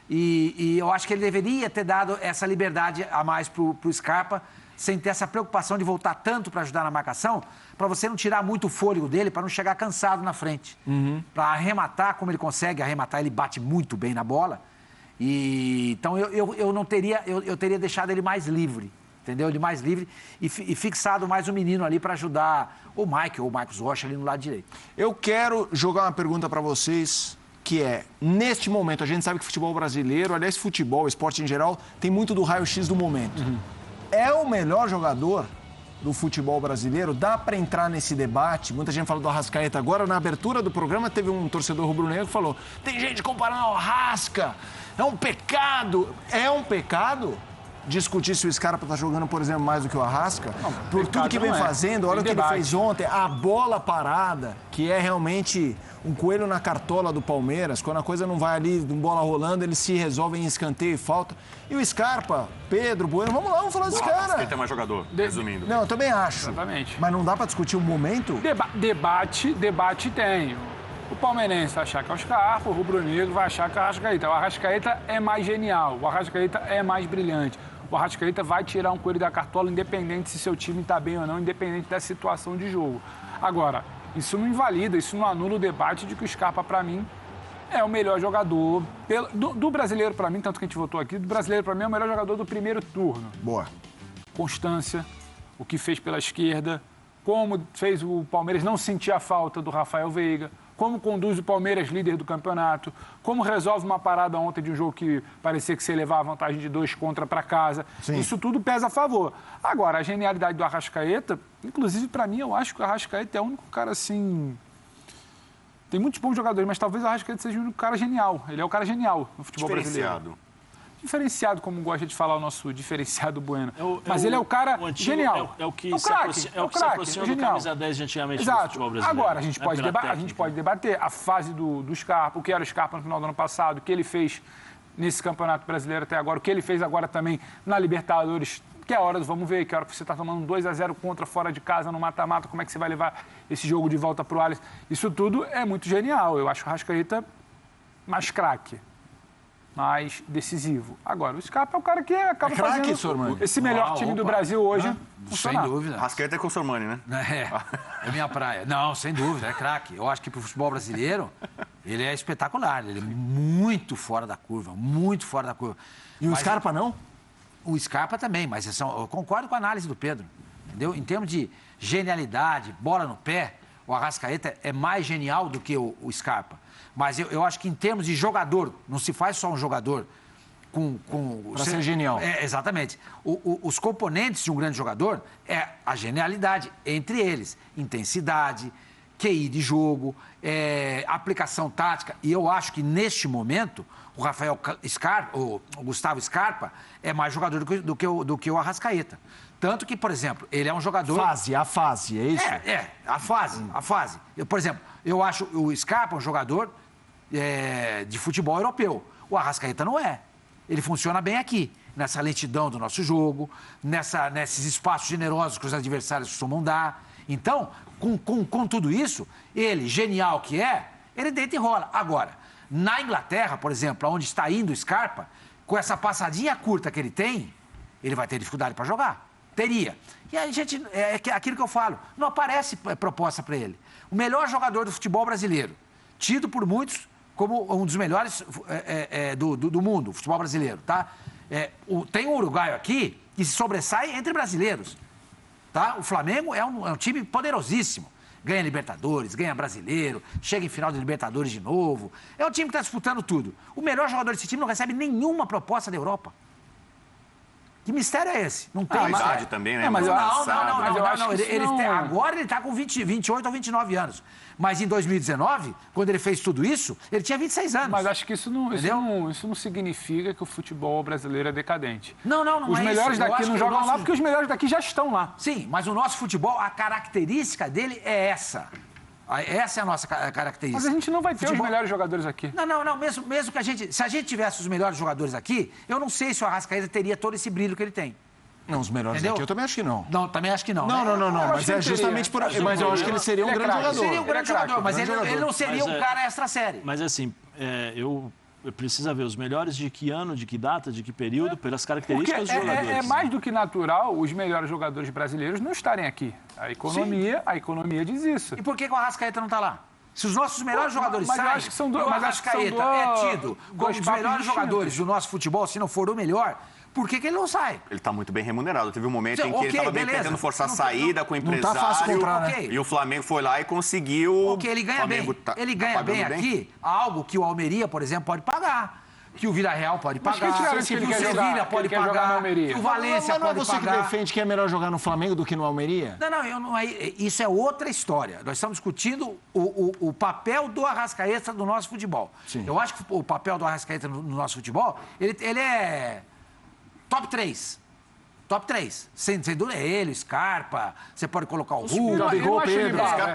E eu acho que ele deveria ter dado essa liberdade a mais para o Scarpa, sem ter essa preocupação de voltar tanto para ajudar na marcação, para você não tirar muito o fôlego dele, para não chegar cansado na frente. Para arrematar como ele consegue arrematar, ele bate muito bem na bola. Então eu teria deixado ele mais livre, entendeu? Ele mais livre e fixado mais o menino ali para ajudar o Mike ou o Marcos Rocha ali no lado direito. Eu quero jogar uma pergunta para vocês, que é, neste momento, a gente sabe que futebol brasileiro, aliás, futebol, esporte em geral, tem muito do raio-x do momento. É o melhor jogador do futebol brasileiro? Dá para entrar nesse debate? Muita gente fala do Arrascaeta. Agora, na abertura do programa, teve um torcedor rubro-negro que falou: tem gente comparando ao Arrasca, é um pecado. É um pecado? discutir se o Scarpa está jogando, por exemplo, mais do que o Arrasca. Não, por tudo que vem fazendo, olha o que ele fez ontem, a bola parada, que é realmente um coelho na cartola do Palmeiras. Quando a coisa não vai ali, de bola rolando, eles se resolvem em escanteio e falta. E o Scarpa, Pedro, Bueno, vamos lá, vamos falar desse cara. Ele é mais jogador, resumindo. Não, eu também acho. Exatamente. Mas não dá para discutir o momento? Debate tem. O palmeirense vai achar que é o Scarpa, o rubro-negro vai achar que é o Arrascaeta. O Arrascaeta é mais genial, o Arrascaeta é mais brilhante. O Arrascaeta vai tirar um coelho da cartola, independente se seu time está bem ou não, independente da situação de jogo. Agora, isso não invalida, isso não anula o debate de que o Scarpa, para mim, é o melhor jogador do brasileiro, para mim, tanto que a gente votou aqui, do brasileiro, para mim, é o melhor jogador do primeiro turno. Boa. Constância, o que fez pela esquerda, como fez o Palmeiras não sentir a falta do Rafael Veiga, como conduz o Palmeiras líder do campeonato, como resolve uma parada ontem de um jogo que parecia que você levava a vantagem de 2 contra para casa. Sim. Isso tudo pesa a favor. Agora, a genialidade do Arrascaeta, inclusive para mim, eu acho que o Arrascaeta é o único cara assim... Tem muitos bons jogadores, mas talvez o Arrascaeta seja o único cara genial. Ele é o cara genial no futebol brasileiro. Diferenciado, como gosta de falar o nosso diferenciado Bueno. Mas ele é o cara genial. É o que se aproxima do camisa 10 de antigamente no futebol brasileiro. Agora, a gente pode debater a fase do Scarpa, o que era o Scarpa no final do ano passado, o que ele fez nesse Campeonato Brasileiro até agora, o que ele fez agora também na Libertadores, que é a hora do vamos ver, que é a hora que você está tomando 2-0 contra fora de casa no mata-mata, como é que você vai levar esse jogo de volta para o Allianz. Isso tudo é muito genial. Eu acho o Arrascaeta mais craque, mais decisivo. Agora, o Scarpa é o cara que acaba fazendo esse melhor time do Brasil hoje. Sem dúvida. Arrascaeta é com o Sormani, né? É minha praia. Não, sem dúvida, é craque. Eu acho que pro futebol brasileiro, ele é espetacular. Ele é muito fora da curva, muito fora da curva. E o Scarpa não? O Scarpa também, mas eu concordo com a análise do Pedro. Entendeu? Em termos de genialidade, bola no pé, o Arrascaeta é mais genial do que o Scarpa. Mas eu acho que em termos de jogador, não se faz só um jogador para ser genial. Exatamente. Os componentes de um grande jogador é a genialidade, entre eles, intensidade, QI de jogo, aplicação tática. E eu acho que neste momento o Rafael Scarpa, o Gustavo Scarpa, é mais jogador do que o Arrascaeta. Tanto que, por exemplo, ele é um jogador... A fase, é isso? A fase. Por exemplo, eu acho o Scarpa um jogador de futebol europeu. O Arrascaeta não é. Ele funciona bem aqui, nessa lentidão do nosso jogo, nesses espaços generosos que os adversários costumam dar. Então, com tudo isso, ele, genial que é, ele deita e rola. Agora, na Inglaterra, por exemplo, onde está indo o Scarpa, com essa passadinha curta que ele tem, ele vai ter dificuldade para jogar. Teria. E aí, gente, é aquilo que eu falo, não aparece proposta para ele. O melhor jogador do futebol brasileiro, tido por muitos como um dos melhores do mundo, futebol brasileiro, tá? Tem um uruguaio aqui que se sobressai entre brasileiros, tá? O Flamengo é um time poderosíssimo. Ganha Libertadores, ganha Brasileiro, chega em final de Libertadores de novo. É um time que está disputando tudo. O melhor jogador desse time não recebe nenhuma proposta da Europa. Que mistério é esse? Não tem idade também, né? Não. Agora ele está com 28 ou 29 anos. Mas em 2019, quando ele fez tudo isso, ele tinha 26 anos. Mas acho que isso não significa que o futebol brasileiro é decadente. Não Os melhores daqui não jogam lá porque os melhores daqui já estão lá. Sim, mas o nosso futebol, a característica dele é essa. Essa é a nossa característica. Mas a gente não vai ter os melhores jogadores aqui. Não. Mesmo que a gente... Se a gente tivesse os melhores jogadores aqui, eu não sei se o Arrascaeta teria todo esse brilho que ele tem. Não, os melhores daqui eu também acho que não. Não, também acho que não. Não. Mas é justamente por aí. Mas eu acho que ele seria um grande jogador. Seria um grande jogador, mas ele não seria um cara extra-série. Mas assim, eu preciso ver os melhores de que ano, de que data, de que período, pelas características dos jogadores. É mais do que natural os melhores jogadores brasileiros não estarem aqui. A economia diz isso. E por que o Arrascaeta não está lá? Se os nossos melhores jogadores saem, o Arrascaeta é tido como os melhores jogadores do nosso futebol, se não for o melhor, por que ele não sai? Ele está muito bem remunerado. Teve um momento em que ele estava tentando forçar a saída com o empresário. Não tá fácil comprar, né? E o Flamengo foi lá e conseguiu... Ele ganha bem. Ele ganha bem aqui algo que o Almeria, por exemplo, pode pagar. Que o Villarreal pode pagar, que o Sevilha pode pagar, que o Valência pode pagar. Não é você que defende que é melhor jogar no Flamengo do que no Almeria? Isso é outra história. Nós estamos discutindo o papel do Arrascaeta no nosso futebol. Sim. Eu acho que o papel do Arrascaeta no nosso futebol, ele é top 3. Top 3. Sem dúvida é ele, Scarpa, você pode colocar o Hulk.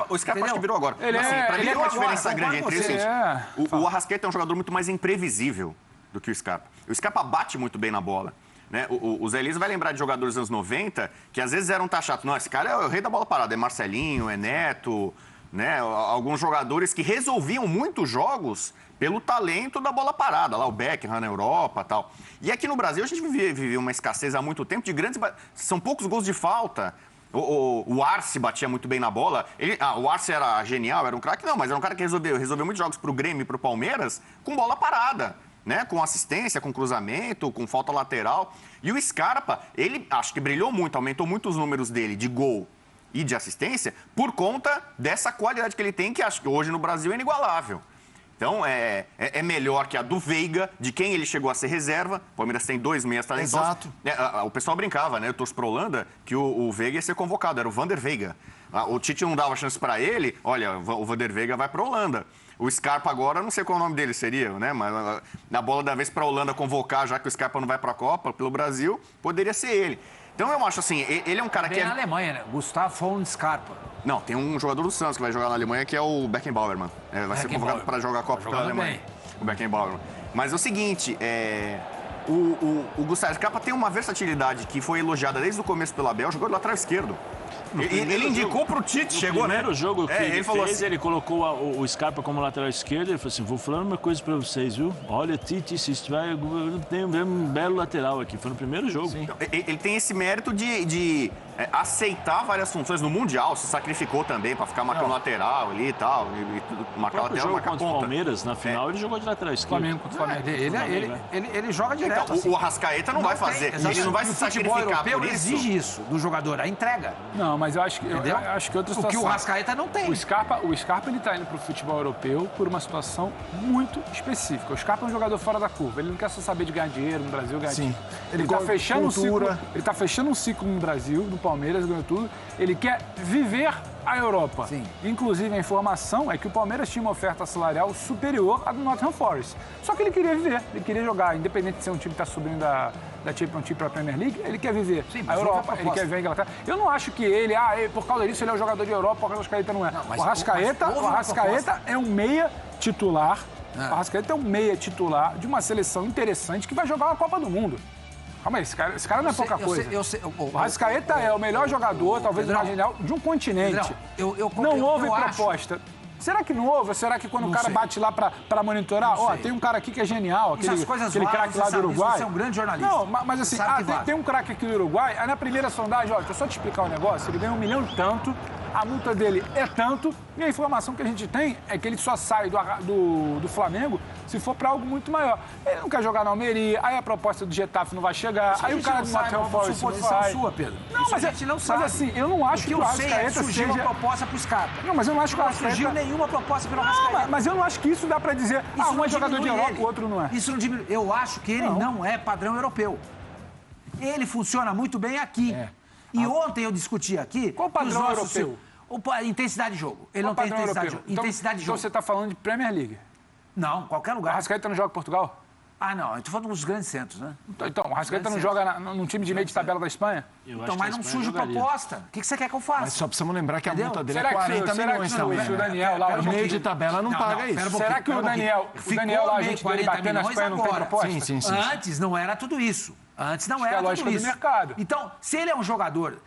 O Scarpa acho que virou agora. Pra mim, a diferença grande entre eles é o Arrascaeta é um jogador muito mais imprevisível do que o Scarpa. O Scarpa bate muito bem na bola. Né? O Zé Elias vai lembrar de jogadores dos anos 90 que às vezes eram taxados. Não, esse cara é o rei da bola parada. É Marcelinho, é Neto, né? Alguns jogadores que resolviam muitos jogos pelo talento da bola parada. Lá o Beckham na Europa e tal. E aqui no Brasil a gente vive uma escassez há muito tempo de grandes... São poucos gols de falta. O Arce batia muito bem na bola. O Arce era genial, era um craque. Não, mas era um cara que resolveu muitos jogos pro Grêmio e pro Palmeiras com bola parada. Né? Com assistência, com cruzamento, com falta lateral. E o Scarpa, ele acho que brilhou muito, aumentou muito os números dele de gol e de assistência por conta dessa qualidade que ele tem, que acho que hoje no Brasil é inigualável. Então, é melhor que a do Veiga, de quem ele chegou a ser reserva. O Palmeiras tem 2 meias talentosos. Exato. O pessoal brincava, né? Eu torço pro Holanda, que o Veiga ia ser convocado, era o Vander Veiga. O Tite não dava chance para ele, olha, o Vander Veiga vai pra Holanda. O Scarpa agora, não sei qual o nome dele seria, né? Mas na bola da vez para a Holanda convocar, já que o Scarpa não vai para a Copa, pelo Brasil, poderia ser ele. Então eu acho assim, ele é um cara que na Alemanha, né? Gustavo von Scarpa. Não, tem um jogador do Santos que vai jogar na Alemanha, que é o Beckenbauer, mano. Vai ser convocado para jogar a Copa pela Alemanha. Bem. O Beckenbauer. Mas é o seguinte, o Gustavo Scarpa tem uma versatilidade que foi elogiada desde o começo pelo Abel, jogou do lateral esquerdo. Ele indicou pro Tite, chegou, né? No primeiro jogo que ele falou fez, assim... ele colocou o Scarpa como lateral esquerdo, ele falou assim, vou falar uma coisa pra vocês, viu? Olha, Tite, se estiver, tem um belo lateral aqui. Foi no primeiro jogo. Sim. Ele tem esse mérito de aceitar várias funções. No Mundial, se sacrificou também pra ficar marcando lateral ali e tal. Marcar lateral, marcar ponta. O Palmeiras, na final, ele jogou de lateral esquerdo. Flamengo contra o Flamengo. Ele joga direto. Então, assim. O Arrascaeta não vai fazer. Ele não vai se sacrificar por isso. Exige isso do jogador, a entrega. Não, mas eu acho que outra situação... O que o Arrascaeta não tem. O Scarpa ele tá indo pro futebol europeu por uma situação muito específica. O Scarpa é um jogador fora da curva. Ele não quer só saber de ganhar dinheiro no Brasil, ganhar dinheiro. Ele tá fechando ele tá fechando um ciclo no Brasil, no Palmeiras, ganhou tudo. Ele quer viver a Europa. Sim. Inclusive, a informação é que o Palmeiras tinha uma oferta salarial superior à do Nottingham Forest. Só que ele queria viver, ele queria jogar, independente de ser um time que está subindo da Championship para a Premier League, ele quer viver a Europa, ele quer viver a Inglaterra. Eu não acho que ele, por causa disso, ele é um jogador de Europa, o Arrascaeta não é. O Arrascaeta é um meia titular. O Arrascaeta é um meia titular de uma seleção interessante que vai jogar a Copa do Mundo. Calma aí, esse cara não é pouca coisa. O Arrascaeta é o melhor jogador, talvez o mais genial, de um continente. Não houve proposta. Será que não houve? Será que quando o cara bate lá pra monitorar, tem um cara aqui que é genial, aquele craque lá do Uruguai. Você é um grande jornalista. Não, mas assim, tem um craque aqui do Uruguai, aí na primeira sondagem, deixa eu só te explicar um negócio, ele ganha 1 milhão e tanto, a multa dele é tanto, e a informação que a gente tem é que ele só sai do Flamengo se for pra algo muito maior. Ele não quer jogar na Almeria, aí a proposta do Getafe não vai chegar, aí o cara do Nottingham Forest não vai. Sua, Pedro. Não, mas a gente não sabe. Mas assim, eu não acho que o Arrascaeta surgiu uma proposta pro Scarpa. Não, mas eu não acho que o Arrascaeta... Não surgiu nenhuma proposta pelo Arrascaeta. Mas eu não acho que isso dá pra dizer, um é jogador de Europa, o outro não é. Isso não diminui. Eu acho que ele não é padrão europeu. Ele funciona muito bem aqui. E ontem eu discuti aqui... Qual o padrão europeu? Intensidade de jogo. Ele não tem intensidade de jogo. Intensidade de jogo. Então você está falando de Premier League? Não, qualquer lugar. O Arrascaeta não joga em Portugal? Não, eu estou falando dos grandes centros, né? Então, o Arrascaeta não joga num time de meio de tabela da Espanha? Então, mas não surge proposta. O que você quer que eu faça? Mas só precisamos lembrar que a multa dele é 40 milhões também. Se o Daniel lá, o meio de tabela não paga isso. Será que o Daniel lá, a gente dele bater na Espanha, não tem proposta? Sim. Antes não era tudo isso. Antes não era tudo isso. Do mercado. Então, se ele é um jogador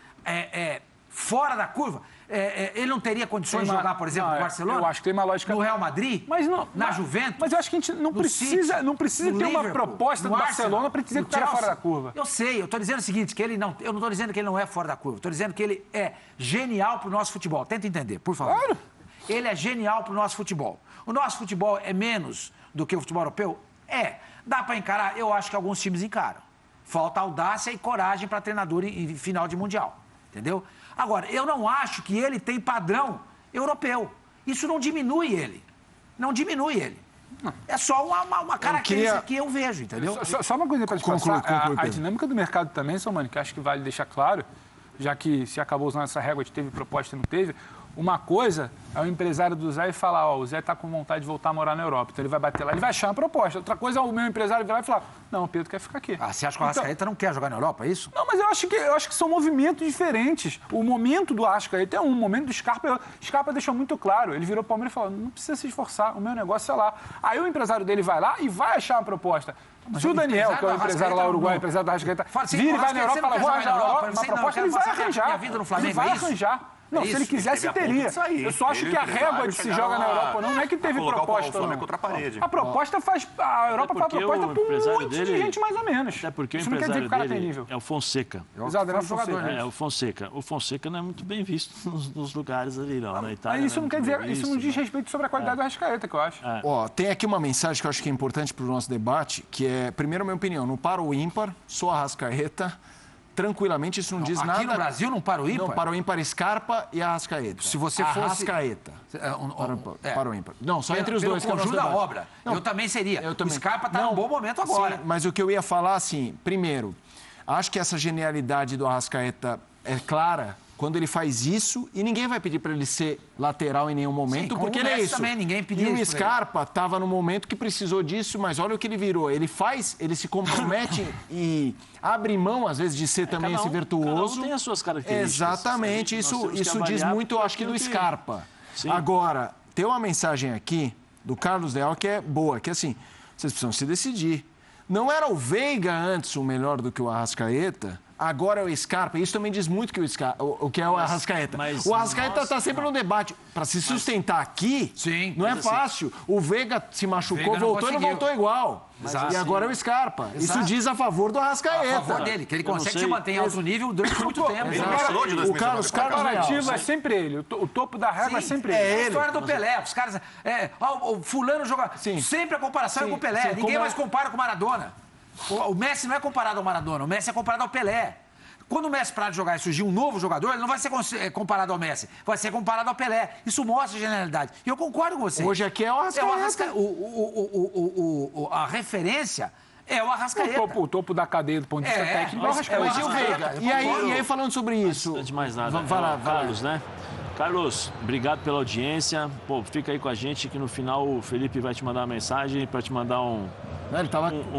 fora da curva, ele não teria condições de jogar, por exemplo, no Barcelona? Eu acho que tem uma lógica. No Real Madrid? Mas não. Na Juventus? Mas eu acho que a gente não precisa ter uma proposta do Barcelona para dizer que o cara é fora da curva. Eu sei, eu estou dizendo o seguinte, que ele não. Eu não estou dizendo que ele não é fora da curva. Estou dizendo que ele é genial para o nosso futebol. Tenta entender, por favor. Claro. Ele é genial para o nosso futebol. O nosso futebol é menos do que o futebol europeu? Dá para encarar? Eu acho que alguns times encaram. Falta audácia e coragem para treinador em final de Mundial. Entendeu? Agora, eu não acho que ele tem padrão europeu. Isso não diminui ele. Não diminui ele. É só uma característica que eu vejo, entendeu? Só uma coisa para te passar. A dinâmica do mercado também, Salmani, que acho que vale deixar claro, já que se acabou usando essa régua de teve proposta e não teve, Uma coisa é o empresário do Zé e falar, ó, o Zé tá com vontade de voltar a morar na Europa, então ele vai bater lá, ele vai achar uma proposta. Outra coisa é o meu empresário virar e falar, não, o Pedro quer ficar aqui. Ah, você acha que o Arrascaeta não quer jogar na Europa, é isso? Não, mas eu acho que são movimentos diferentes. O momento do Arrascaeta é um, o momento do Scarpa é outro. Scarpa deixou muito claro, ele virou Palmeiras e falou, não precisa se esforçar, o meu negócio é lá. Aí o empresário dele vai lá e vai achar uma proposta. Se o Daniel, que é o empresário lá uruguai, empresário da Arrascaeta, vira e vai na Europa e fala, vou arranjar uma proposta, ele vai arranjar. Ele vai arranjar. Não, se ele quisesse, teria. Eu só acho que a régua de se joga na Europa ou não é que teve proposta. A proposta faz. A Europa faz proposta por um monte de gente, mais ou menos. Até porque o empresário dele é o Fonseca. Exato, é o jogador. É o Fonseca. O Fonseca não é muito bem visto nos lugares ali, não. Na Itália. Isso não quer dizer, isso não diz respeito sobre a qualidade do Arrascaeta, que eu acho. Ó, tem aqui uma mensagem que eu acho que é importante para o nosso debate, que é, primeiro, a minha opinião, no par ou ímpar, sou Arrascaeta. Tranquilamente, isso não diz nada. Aqui no Brasil não para o ímpar? Não, para o ímpar, Scarpa e Arrascaeta. Se você fosse... Arrascaeta. Para o ímpar. Não, só entre os dois. Pelo conjunto da obra. Não, eu também seria. O Scarpa está num bom momento agora. Sim, mas o que eu ia falar, assim, primeiro, acho que essa genialidade do Arrascaeta é clara quando ele faz isso, e ninguém vai pedir para ele ser lateral em nenhum momento, porque ele é isso. Também, ninguém pediu e o Scarpa estava no momento que precisou disso, mas olha o que ele virou. Ele se compromete e abre mão, às vezes, de ser também esse virtuoso. Cada um tem as suas características. Exatamente, isso diz muito, eu acho que do Scarpa. Sim. Agora, tem uma mensagem aqui do Carlos Leal que é boa, que assim, vocês precisam se decidir. Não era o Veiga antes o melhor do que o Arrascaeta? Agora é o Scarpa. Isso também diz muito que o que é o Arrascaeta. O Arrascaeta está sempre no debate. Para se sustentar aqui, não é fácil. O Veiga se machucou, voltou e não voltou igual. E agora é o Scarpa. Isso diz a favor do Arrascaeta. A favor dele, que ele consegue se manter em alto nível durante muito tempo. O Carlos narrativo é sempre ele. O topo da régua é sempre ele. É a história do Pelé. Os caras... o fulano joga... Sempre a comparação é com o Pelé. Ninguém mais compara com o Maradona. O Messi não é comparado ao Maradona, o Messi é comparado ao Pelé. Quando o Messi parar de jogar e surgir um novo jogador, ele não vai ser comparado ao Messi, vai ser comparado ao Pelé. Isso mostra a genialidade. E eu concordo com você. Hoje aqui é o Arrascaeta. A referência é o Arrascaeta. O topo da cadeia do ponto de vista técnico é o Arrascaeta. E o Veiga. E aí, falando sobre isso... Antes de mais nada, Carlos, né? Carlos, obrigado pela audiência. Pô, fica aí com a gente que no final o Felipe vai te mandar uma mensagem para te mandar um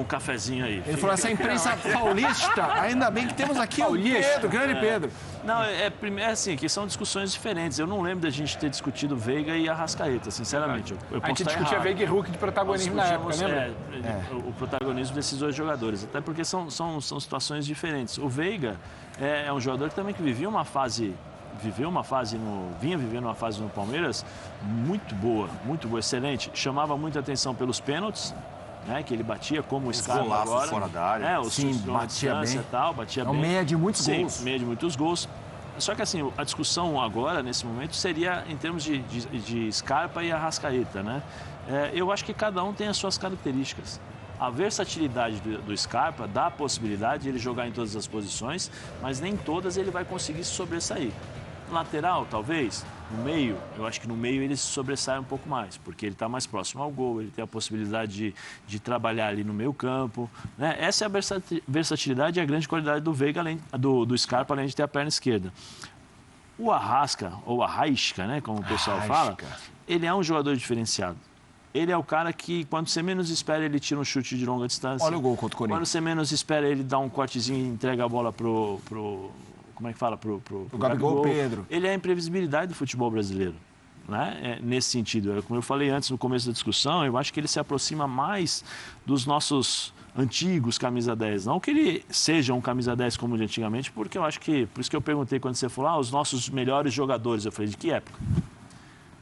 cafezinho aí. Ele falou, essa imprensa paulista, ainda bem que temos aqui o Pedro, grande Pedro. Não, é assim, que são discussões diferentes. Eu não lembro da gente ter discutido Veiga e Arrascaeta, sinceramente. A gente discutia Veiga e Hulk de protagonismo na época, lembra? O protagonismo desses dois jogadores, até porque são situações diferentes. O Veiga é um jogador que também vivia uma fase no Palmeiras muito boa, excelente. Chamava muita atenção pelos pênaltis, né, que ele batia como o Scarpa agora. Fora da área. Batia bem. Batia bem. Meia de muitos gols. Meia de muitos gols. Só que assim, a discussão agora, nesse momento, seria em termos de Scarpa e Arrascaeta, né? Eu acho que cada um tem as suas características. A versatilidade do Scarpa dá a possibilidade de ele jogar em todas as posições, mas nem todas ele vai conseguir se sobressair. Lateral, talvez. No meio, eu acho que no meio ele se sobressai um pouco mais, porque ele está mais próximo ao gol, ele tem a possibilidade de trabalhar ali no meio campo, né? Essa é a versatilidade e a grande qualidade do Veiga, do Scarpa, além de ter a perna esquerda. O Arrasca, ou Arrasca, né, como o pessoal fala, ele é um jogador diferenciado. Ele é o cara que, quando você menos espera, ele tira um chute de longa distância. Olha o gol contra o Corinthians. Quando você menos espera, ele dá um cortezinho e entrega a bola pro como é que fala? Pro Gabigol Pedro. Ele é a imprevisibilidade do futebol brasileiro, né? Nesse sentido. Como eu falei antes, no começo da discussão, eu acho que ele se aproxima mais dos nossos antigos camisa 10. Não que ele seja um camisa 10 como de antigamente, porque eu acho que... Por isso que eu perguntei quando você falou, os nossos melhores jogadores. Eu falei, de que época?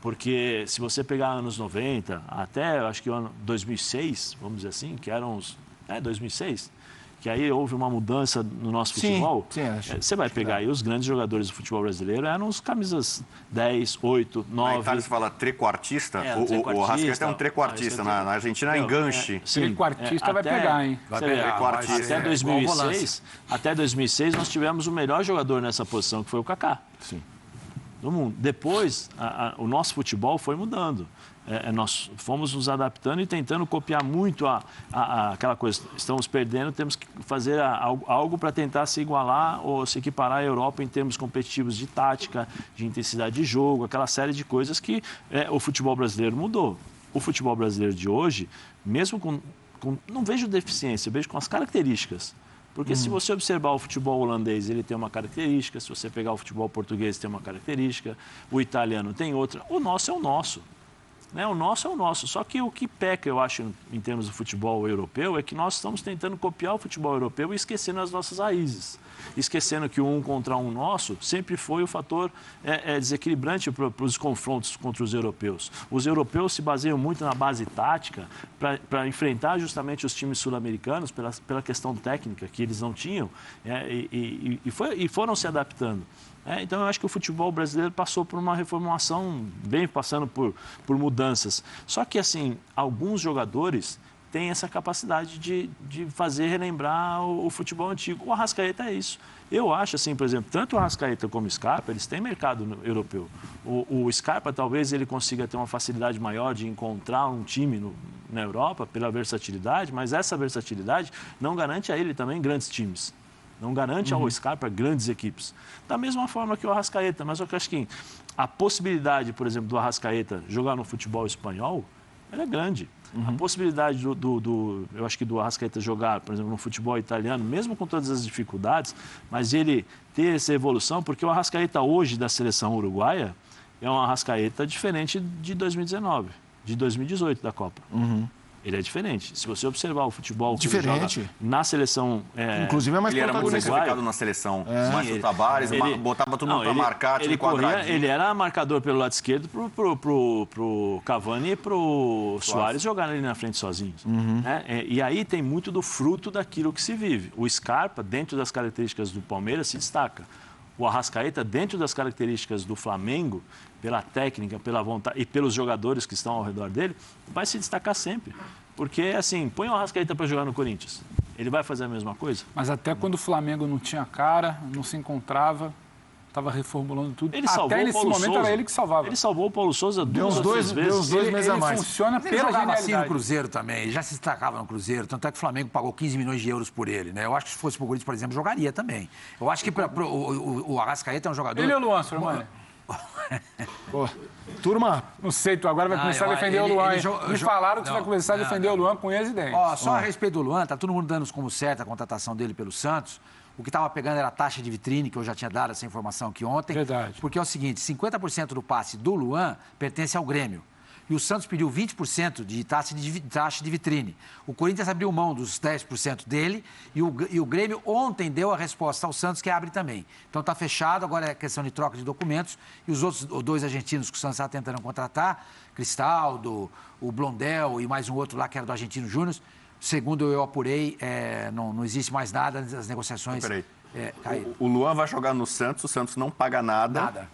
Porque se você pegar anos 90, até acho que o ano 2006, vamos dizer assim, que eram os... 2006... que aí houve uma mudança no nosso futebol, você vai pegar aí os grandes jogadores do futebol brasileiro, eram os camisas 10, 8, 9... Na Itália se fala trequartista, o Arrascaeta é um trequartista, na Argentina é enganche. Trequartista vai pegar, hein? Vai pegar. Até 2006 nós tivemos o melhor jogador nessa posição, que foi o Kaká. Sim. do mundo. Depois, o nosso futebol foi mudando. Nós fomos nos adaptando e tentando copiar muito aquela coisa. Estamos perdendo, temos que fazer algo para tentar se igualar ou se equiparar à Europa em termos competitivos de tática, de intensidade de jogo, aquela série de coisas que o futebol brasileiro mudou. O futebol brasileiro de hoje, mesmo com não vejo deficiência, eu vejo com as características. Porque se você observar o futebol holandês, ele tem uma característica, se você pegar o futebol português, tem uma característica, o italiano tem outra, o nosso é o nosso. O nosso é o nosso. Só que o que peca, eu acho, em termos do futebol europeu, é que nós estamos tentando copiar o futebol europeu e esquecendo as nossas raízes. Esquecendo que o 1 contra 1 nosso sempre foi o fator desequilibrante para os confrontos contra os europeus. Os europeus se baseiam muito na base tática para enfrentar justamente os times sul-americanos pela questão técnica que eles não tinham e foram se adaptando. Então, eu acho que o futebol brasileiro passou por uma reformulação, vem passando por mudanças. Só que, assim, alguns jogadores têm essa capacidade de fazer relembrar o futebol antigo. O Arrascaeta é isso. Eu acho, assim, por exemplo, tanto o Arrascaeta como o Scarpa, eles têm mercado europeu. O Scarpa, talvez, ele consiga ter uma facilidade maior de encontrar um time na Europa pela versatilidade, mas essa versatilidade não garante a ele também grandes times. Não garante ao Scarpa grandes equipes. Da mesma forma que o Arrascaeta, mas eu acho que a possibilidade, por exemplo, do Arrascaeta jogar no futebol espanhol, ela é grande. A possibilidade eu acho que do Arrascaeta jogar, por exemplo, no futebol italiano, mesmo com todas as dificuldades, mas ele ter essa evolução, porque o Arrascaeta hoje da seleção uruguaia é um Arrascaeta diferente de 2019, de 2018 da Copa. Ele é diferente. Se você observar o futebol que ele joga na seleção... Inclusive é mais ele era muito sacrificado na seleção. Mais o Tavares, botava todo mundo para marcar, ele corria, ele era marcador pelo lado esquerdo pro Cavani e pro Suárez jogarem ali na frente sozinhos. E aí tem muito do fruto daquilo que se vive. O Scarpa, dentro das características do Palmeiras, se destaca. O Arrascaeta, dentro das características do Flamengo, pela técnica, pela vontade e pelos jogadores que estão ao redor dele, vai se destacar sempre. Porque, assim, põe o Arrascaeta para jogar no Corinthians. Ele vai fazer a mesma coisa? Mas até quando o Flamengo não tinha cara, não se encontrava, estava reformulando tudo. Até nesse momento era ele que salvava. Ele salvou o Paulo Souza duas vezes. Deu os 2 meses a mais. Ele funciona pela genialidade. Assim no Cruzeiro também. Ele já se destacava no Cruzeiro. Tanto é que o Flamengo pagou 15 milhões de euros por ele, né? Eu acho que se fosse para o Corinthians, por exemplo, jogaria também. Eu acho que o Arrascaeta é um jogador... Ele é o Luan, Sormani. Turma, não sei, tu agora vai começar a defender o Luan. Me falaram que tu vai começar a defender o Luan com unhas e dentes. Só a respeito do Luan, tá todo mundo dando como certa a contratação dele pelo Santos. O que estava pegando era a taxa de vitrine, que eu já tinha dado essa informação aqui ontem. Verdade. Porque é o seguinte, 50% do passe do Luan pertence ao Grêmio. E o Santos pediu 20% de taxa de vitrine. O Corinthians abriu mão dos 10% dele e o Grêmio ontem deu a resposta ao Santos, que abre também. Então está fechado, agora é questão de troca de documentos. E os outros 2 argentinos que o Santos está tentando contratar, Cristaldo, o Blondel e mais um outro lá que era do Argentino Júnior, segundo eu apurei, não existe mais nada, as negociações... Peraí, o Luan vai jogar no Santos, o Santos não paga nada.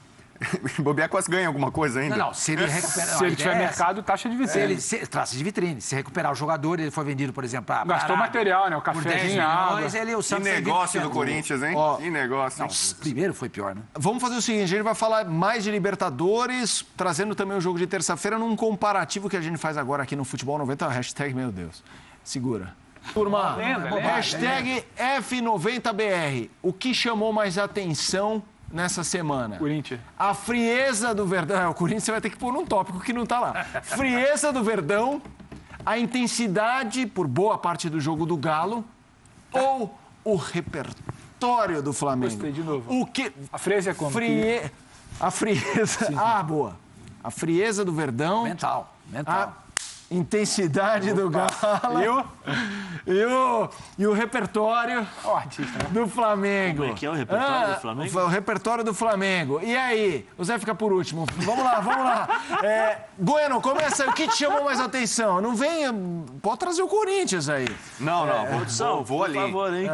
Bobear quase ganha alguma coisa ainda. Não, se ele recuperar... Se ele tiver mercado, taxa de vitrine. Taxa de vitrine. Se recuperar o jogador, ele foi vendido, por exemplo, para... Gastou material, né? O cafezinho, água. Que negócio do Corinthians, hein? Que negócio. Não, primeiro foi pior, né? Vamos fazer o seguinte, a gente vai falar mais de Libertadores, trazendo também o jogo de terça-feira num comparativo que a gente faz agora aqui no Futebol 90, hashtag, meu Deus, segura. Turma, hashtag F90BR, o que chamou mais atenção nessa semana? Corinthians. A frieza do Verdão. O Corinthians você vai ter que pôr num tópico que não está lá. Frieza do Verdão, a intensidade por boa parte do jogo do Galo ou o repertório do Flamengo? Gostei de novo. O que... A frieza é como? A frieza... Sim. Boa. A frieza do Verdão. Mental. Intensidade do Galo. E o repertório do Flamengo. Como é que é o repertório do Flamengo? O repertório do Flamengo. E aí? O Zé fica por último. Vamos lá. Bueno, começa. O que te chamou mais atenção? Não venha... Pode trazer o Corinthians aí. Não. Vou ali. Por favor, hein?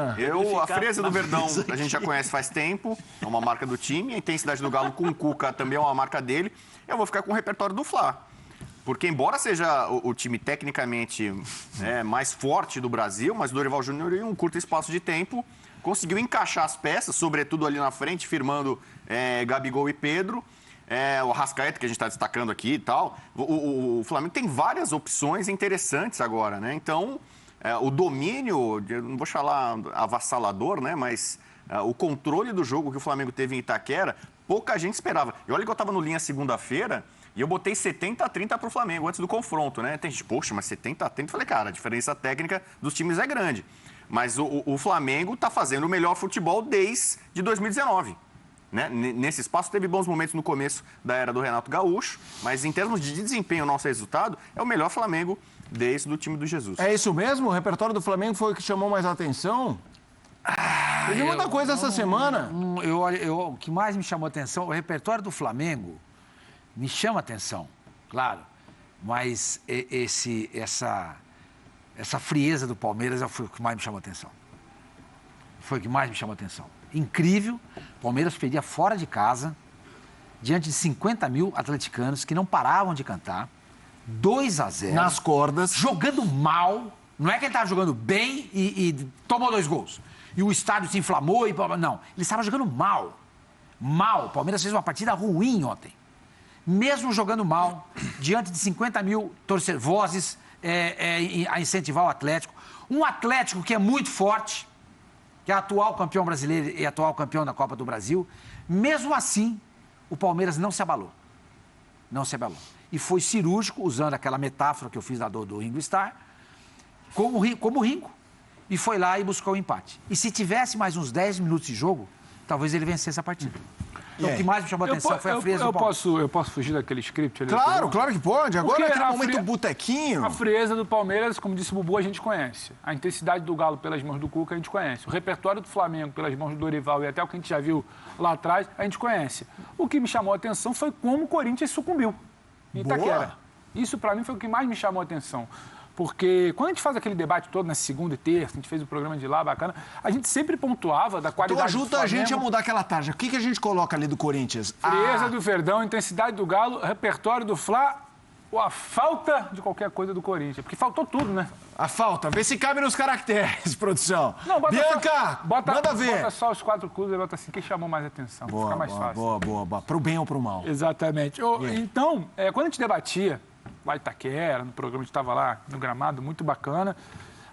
A frieza do Verdão, a gente já conhece faz tempo. É uma marca do time. A intensidade do Galo com o Cuca também é uma marca dele. Eu vou ficar com o repertório do Fla. Porque, embora seja o time tecnicamente mais forte do Brasil, mas o Dorival Júnior, em um curto espaço de tempo, conseguiu encaixar as peças, sobretudo ali na frente, firmando Gabigol e Pedro. o Arrascaeta, que a gente está destacando aqui e tal. O Flamengo tem várias opções interessantes agora, né? Então, o domínio, eu não vou falar avassalador, né? Mas o controle do jogo que o Flamengo teve em Itaquera, pouca gente esperava. E olha que eu estava no Linha segunda-feira e eu botei 70-30 para o Flamengo antes do confronto, né? Tem gente, poxa, mas 70-30? Eu falei, cara, a diferença técnica dos times é grande. Mas o Flamengo está fazendo o melhor futebol desde 2019. Né? Nesse espaço teve bons momentos no começo da era do Renato Gaúcho, mas em termos de desempenho, o nosso resultado é o melhor Flamengo desde o time do Jesus. É isso mesmo? O repertório do Flamengo foi o que chamou mais a atenção? Teve muita coisa essa semana. O que mais me chamou a atenção, o repertório do Flamengo me chama a atenção, claro, mas essa frieza do Palmeiras foi o que mais me chamou a atenção. Foi o que mais me chamou a atenção. Incrível, o Palmeiras perdia fora de casa, diante de 50 mil atleticanos que não paravam de cantar, 2-0. Nas cordas. Jogando mal, não é que ele estava jogando bem e tomou 2 gols. E o estádio se inflamou e... Não, ele estava jogando mal. Mal. O Palmeiras fez uma partida ruim ontem. Mesmo jogando mal, diante de 50 mil vozes a incentivar o Atlético. Um Atlético que é muito forte, que é atual campeão brasileiro e atual campeão da Copa do Brasil. Mesmo assim, o Palmeiras não se abalou. Não se abalou. E foi cirúrgico, usando aquela metáfora que eu fiz lá do Ringo Starr, como o Ringo. E foi lá e buscou o empate. E se tivesse mais uns 10 minutos de jogo, talvez ele vencesse a partida. Então, o que mais me chamou a atenção foi a frieza do Palmeiras. Eu posso fugir daquele script ali? Claro que pode. Agora é aquele momento botequinho. A frieza do Palmeiras, como disse o Bubu, a gente conhece. A intensidade do Galo pelas mãos do Cuca, a gente conhece. O repertório do Flamengo pelas mãos do Dorival e até o que a gente já viu lá atrás, a gente conhece. O que me chamou a atenção foi como o Corinthians sucumbiu em Itaquera. Isso, para mim, foi o que mais me chamou a atenção. Porque quando a gente faz aquele debate todo na segunda e terça, a gente fez o programa de lá, bacana, a gente sempre pontuava da qualidade do Flamengo. Então ajuda a gente a mudar aquela tarja. O que a gente coloca ali do Corinthians? Frieza do Verdão, intensidade do Galo, repertório do Fla, ou a falta de qualquer coisa do Corinthians. Porque faltou tudo, né? A falta. Vê se cabe nos caracteres, produção. Não, Bianca, manda ver. Bota só os 4 clubes e bota assim, quem chamou mais atenção. Fica mais fácil. Boa. Pro bem ou pro mal. Exatamente. Então, quando a gente debatia lá em Itaquera, no programa que estava lá no gramado, muito bacana,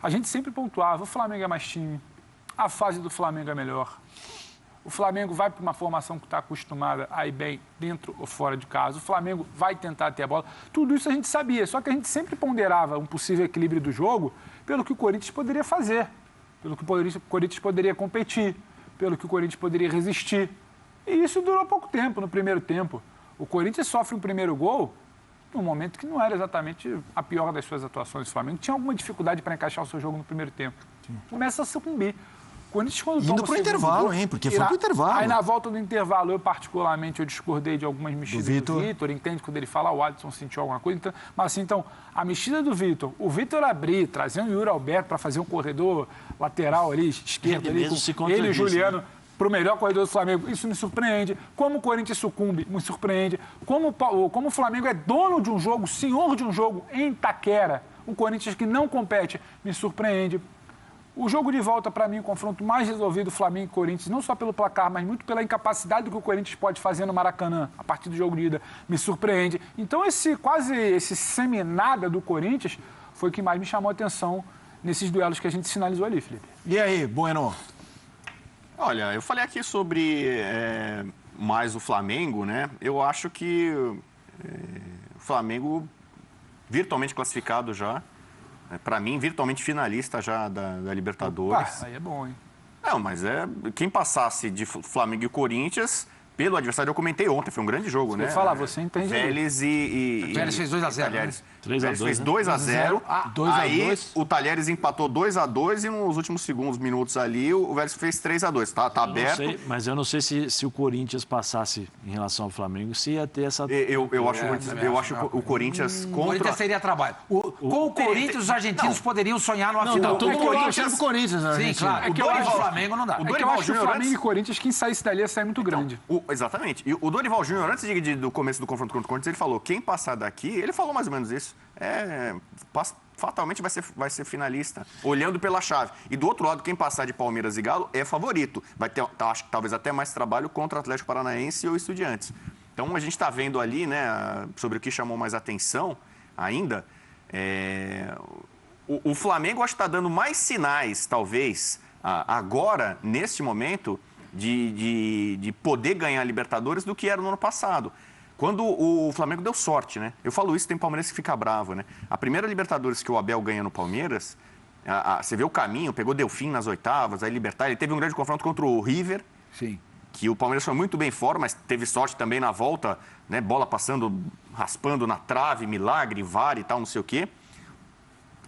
a gente sempre pontuava, o Flamengo é mais time, a fase do Flamengo é melhor. O Flamengo vai para uma formação que está acostumada a ir bem dentro ou fora de casa. O Flamengo vai tentar ter a bola. Tudo isso a gente sabia, só que a gente sempre ponderava um possível equilíbrio do jogo pelo que o Corinthians poderia fazer, pelo que o Corinthians poderia competir, pelo que o Corinthians poderia resistir. E isso durou pouco tempo, no primeiro tempo. O Corinthians sofre um primeiro gol num momento que não era exatamente a pior das suas atuações. O Flamengo tinha alguma dificuldade para encaixar o seu jogo no primeiro tempo. Começa a sucumbir. Indo pro intervalo, hein? Porque foi pro intervalo. Aí na volta do intervalo, eu particularmente, discordei de algumas mexidas do Vitor. Entende quando ele fala, o Alisson sentiu alguma coisa. Então, mas assim, a mexida do Vitor, o Vitor abrir, trazendo o Yuri Alberto para fazer um corredor lateral ali, esquerdo, ali, com ele e o Juliano, para o melhor corredor do Flamengo, isso me surpreende. Como o Corinthians sucumbe, me surpreende. Como o Flamengo é dono de um jogo, senhor de um jogo em Itaquera, um Corinthians que não compete, me surpreende. O jogo de volta, para mim, o confronto mais resolvido Flamengo e Corinthians, não só pelo placar, mas muito pela incapacidade do que o Corinthians pode fazer no Maracanã, a partir do jogo de ida, me surpreende. Então, esse seminada do Corinthians foi o que mais me chamou a atenção nesses duelos que a gente sinalizou ali, Felipe. E aí, Bueno? Olha, eu falei aqui sobre mais o Flamengo, né? Eu acho que o Flamengo virtualmente classificado já. Para mim, virtualmente finalista já da Libertadores. Aí é bom, hein? Não, mas quem passasse de Flamengo e Corinthians, pelo adversário, eu comentei ontem, foi um grande jogo, né? Eu falar, você entende. Vélez Vélez fez 2-0. Talheres. 3-2, Vélez fez né? 2-0. 2-2. Aí o Talheres empatou 2-2 e nos últimos segundos minutos ali o Vélez fez 3-2. Tá aberto. Mas eu não sei se o Corinthians passasse em relação ao Flamengo, se ia ter essa... Eu acho que o Corinthians contra... O Corinthians teria trabalho. Com o Corinthians, os argentinos poderiam sonhar numa final. Todo mundo achando o Corinthians, né? Sim, claro. O Flamengo não dá. Eu acho que o Flamengo e Corinthians, quem saísse dali ia sair muito grande. Exatamente. E o Dorival Júnior, antes do começo do confronto contra o Corinthians, ele falou, quem passar daqui, ele falou mais ou menos isso, fatalmente vai ser finalista, olhando pela chave. E do outro lado, quem passar de Palmeiras e Galo é favorito. Vai ter, acho que talvez até mais trabalho contra o Atlético Paranaense ou Estudiantes. Então, a gente está vendo ali, né, sobre o que chamou mais atenção ainda, o Flamengo acho que está dando mais sinais, talvez, agora, neste momento, de poder ganhar a Libertadores do que era no ano passado. Quando o Flamengo deu sorte, né? Eu falo isso, tem palmeirense que fica bravo, né? A primeira Libertadores que o Abel ganha no Palmeiras, você vê o caminho, pegou Delfim nas oitavas, aí Libertad, ele teve um grande confronto contra o River. Sim. Que o Palmeiras foi muito bem fora, mas teve sorte também na volta, né? Bola passando, raspando na trave, milagre, VAR e tal, não sei o quê.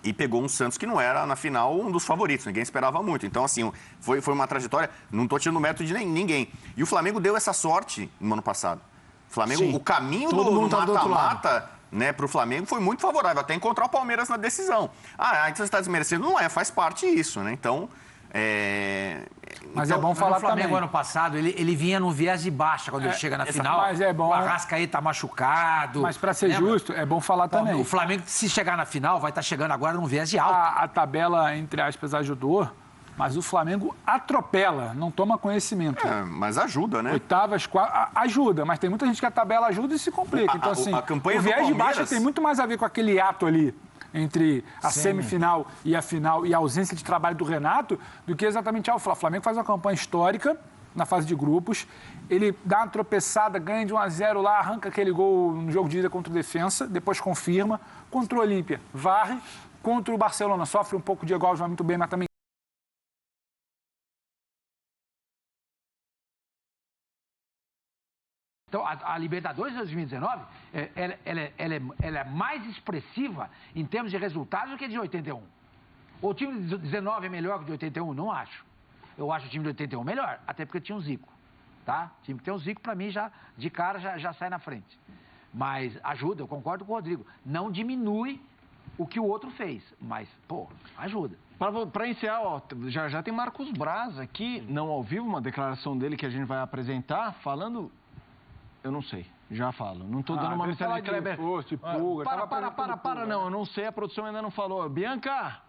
E pegou um Santos que não era, na final, um dos favoritos, ninguém esperava muito. Então, assim, foi uma trajetória, não estou tirando mérito de ninguém. E o Flamengo deu essa sorte no ano passado. O Flamengo, sim, o caminho do mata-mata, né, para o Flamengo foi muito favorável, até encontrar o Palmeiras na decisão. Então você está desmerecendo? Não faz parte disso, né? Então... Mas então, é bom falar também. O Flamengo, também. ano passado, ele vinha num viés de baixa quando ele chega na final. Mas é bom. O Arrascaeta machucado. Mas, para ser justo, é bom falar também. O Flamengo, se chegar na final, vai estar chegando agora num viés de alta. A tabela, entre aspas, ajudou, mas o Flamengo atropela, não toma conhecimento. Mas ajuda, né? Oitavas, ajuda, mas tem muita gente que a tabela ajuda e se complica. Então, assim, o viés de baixa tem muito mais a ver com aquele ato ali entre a semifinal e a final e a ausência de trabalho do Renato, do que exatamente o Flamengo faz uma campanha histórica na fase de grupos, ele dá uma tropeçada, ganha de 1-0 lá, arranca aquele gol no jogo de ida contra o Defensa, depois confirma, contra o Olímpia, varre, contra o Barcelona, sofre um pouco, o Diego Alves vai muito bem, mas também Então, a Libertadores de 2019, ela é mais expressiva em termos de resultados do que a de 81. O time de 19 é melhor que o de 81? Não acho. Eu acho o time de 81 melhor, até porque tinha um Zico, tá? O time que tem um Zico, para mim, de cara, já sai na frente. Mas ajuda, eu concordo com o Rodrigo. Não diminui o que o outro fez, mas, ajuda. Para encerrar, já tem Marcos Braz aqui, não ao vivo, uma declaração dele que a gente vai apresentar, falando... Eu não sei, já falo. Não estou dando uma mensagem de Kleber. Não, eu não sei, a produção ainda não falou. Bianca,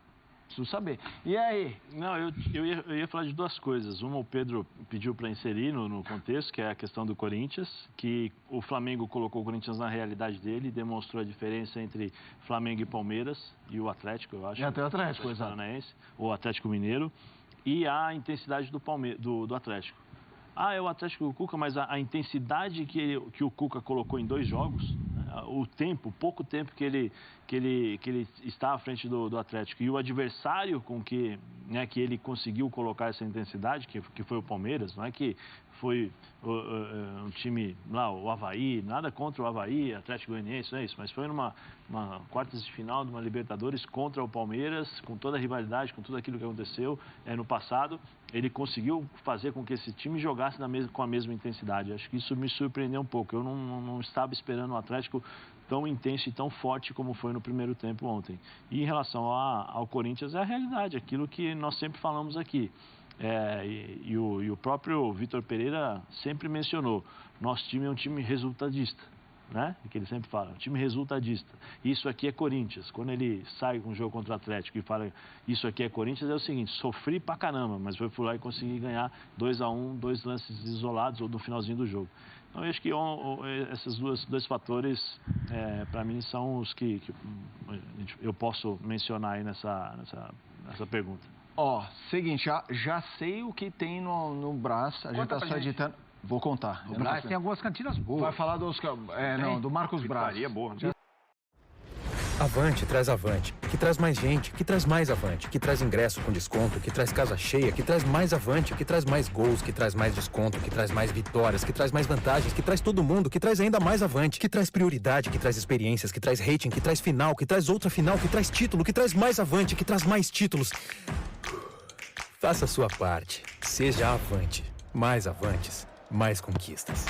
preciso saber. E aí? Não, eu ia falar de duas coisas. Uma, o Pedro pediu para inserir no contexto, que é a questão do Corinthians, que o Flamengo colocou o Corinthians na realidade dele e demonstrou a diferença entre Flamengo e Palmeiras e o Atlético, eu acho. E até o Atlético, o Atlético Mineiro, e a intensidade do Atlético. É o Atlético do Cuca, mas a intensidade que o Cuca colocou em 2 jogos, o pouco tempo que ele está à frente do Atlético e o adversário com que ele conseguiu colocar essa intensidade, que foi o Palmeiras, não é que foi um time lá, o Avaí, nada contra o Avaí, Atlético Goianiense, não é isso, mas foi numa quartas de final de uma Libertadores contra o Palmeiras, com toda a rivalidade, com tudo aquilo que aconteceu no passado, ele conseguiu fazer com que esse time jogasse com a mesma intensidade. Acho que isso me surpreendeu um pouco. Eu não estava esperando o Atlético tão intenso e tão forte como foi no primeiro tempo ontem. E em relação ao Corinthians, é a realidade, aquilo que nós sempre falamos aqui. E o próprio Vitor Pereira sempre mencionou, nosso time é um time resultadista, né? Que ele sempre fala, um time resultadista. Isso aqui é Corinthians. Quando ele sai com um jogo contra o Atlético e fala, isso aqui é Corinthians, é o seguinte, sofri pra caramba, mas fui lá e consegui ganhar 2-1, 2 lances isolados ou no finalzinho do jogo. Então, eu acho que esses dois fatores, para mim, são os que eu posso mencionar aí nessa pergunta. Seguinte, já sei o que tem no Brás, a gente está só editando. Vou contar. O Brás tem algumas cantinas boas. Vai falar do Marcos Braz. Boa. Avante traz Avante, que traz mais gente, que traz mais Avante, que traz ingresso com desconto, que traz casa cheia, que traz mais Avante, que traz mais gols, que traz mais desconto, que traz mais vitórias, que traz mais vantagens, que traz todo mundo, que traz ainda mais Avante, que traz prioridade, que traz experiências, que traz rating, que traz final, que traz outra final, que traz título, que traz mais Avante, que traz mais títulos. Faça a sua parte. Seja Avante. Mais Avantes, mais conquistas.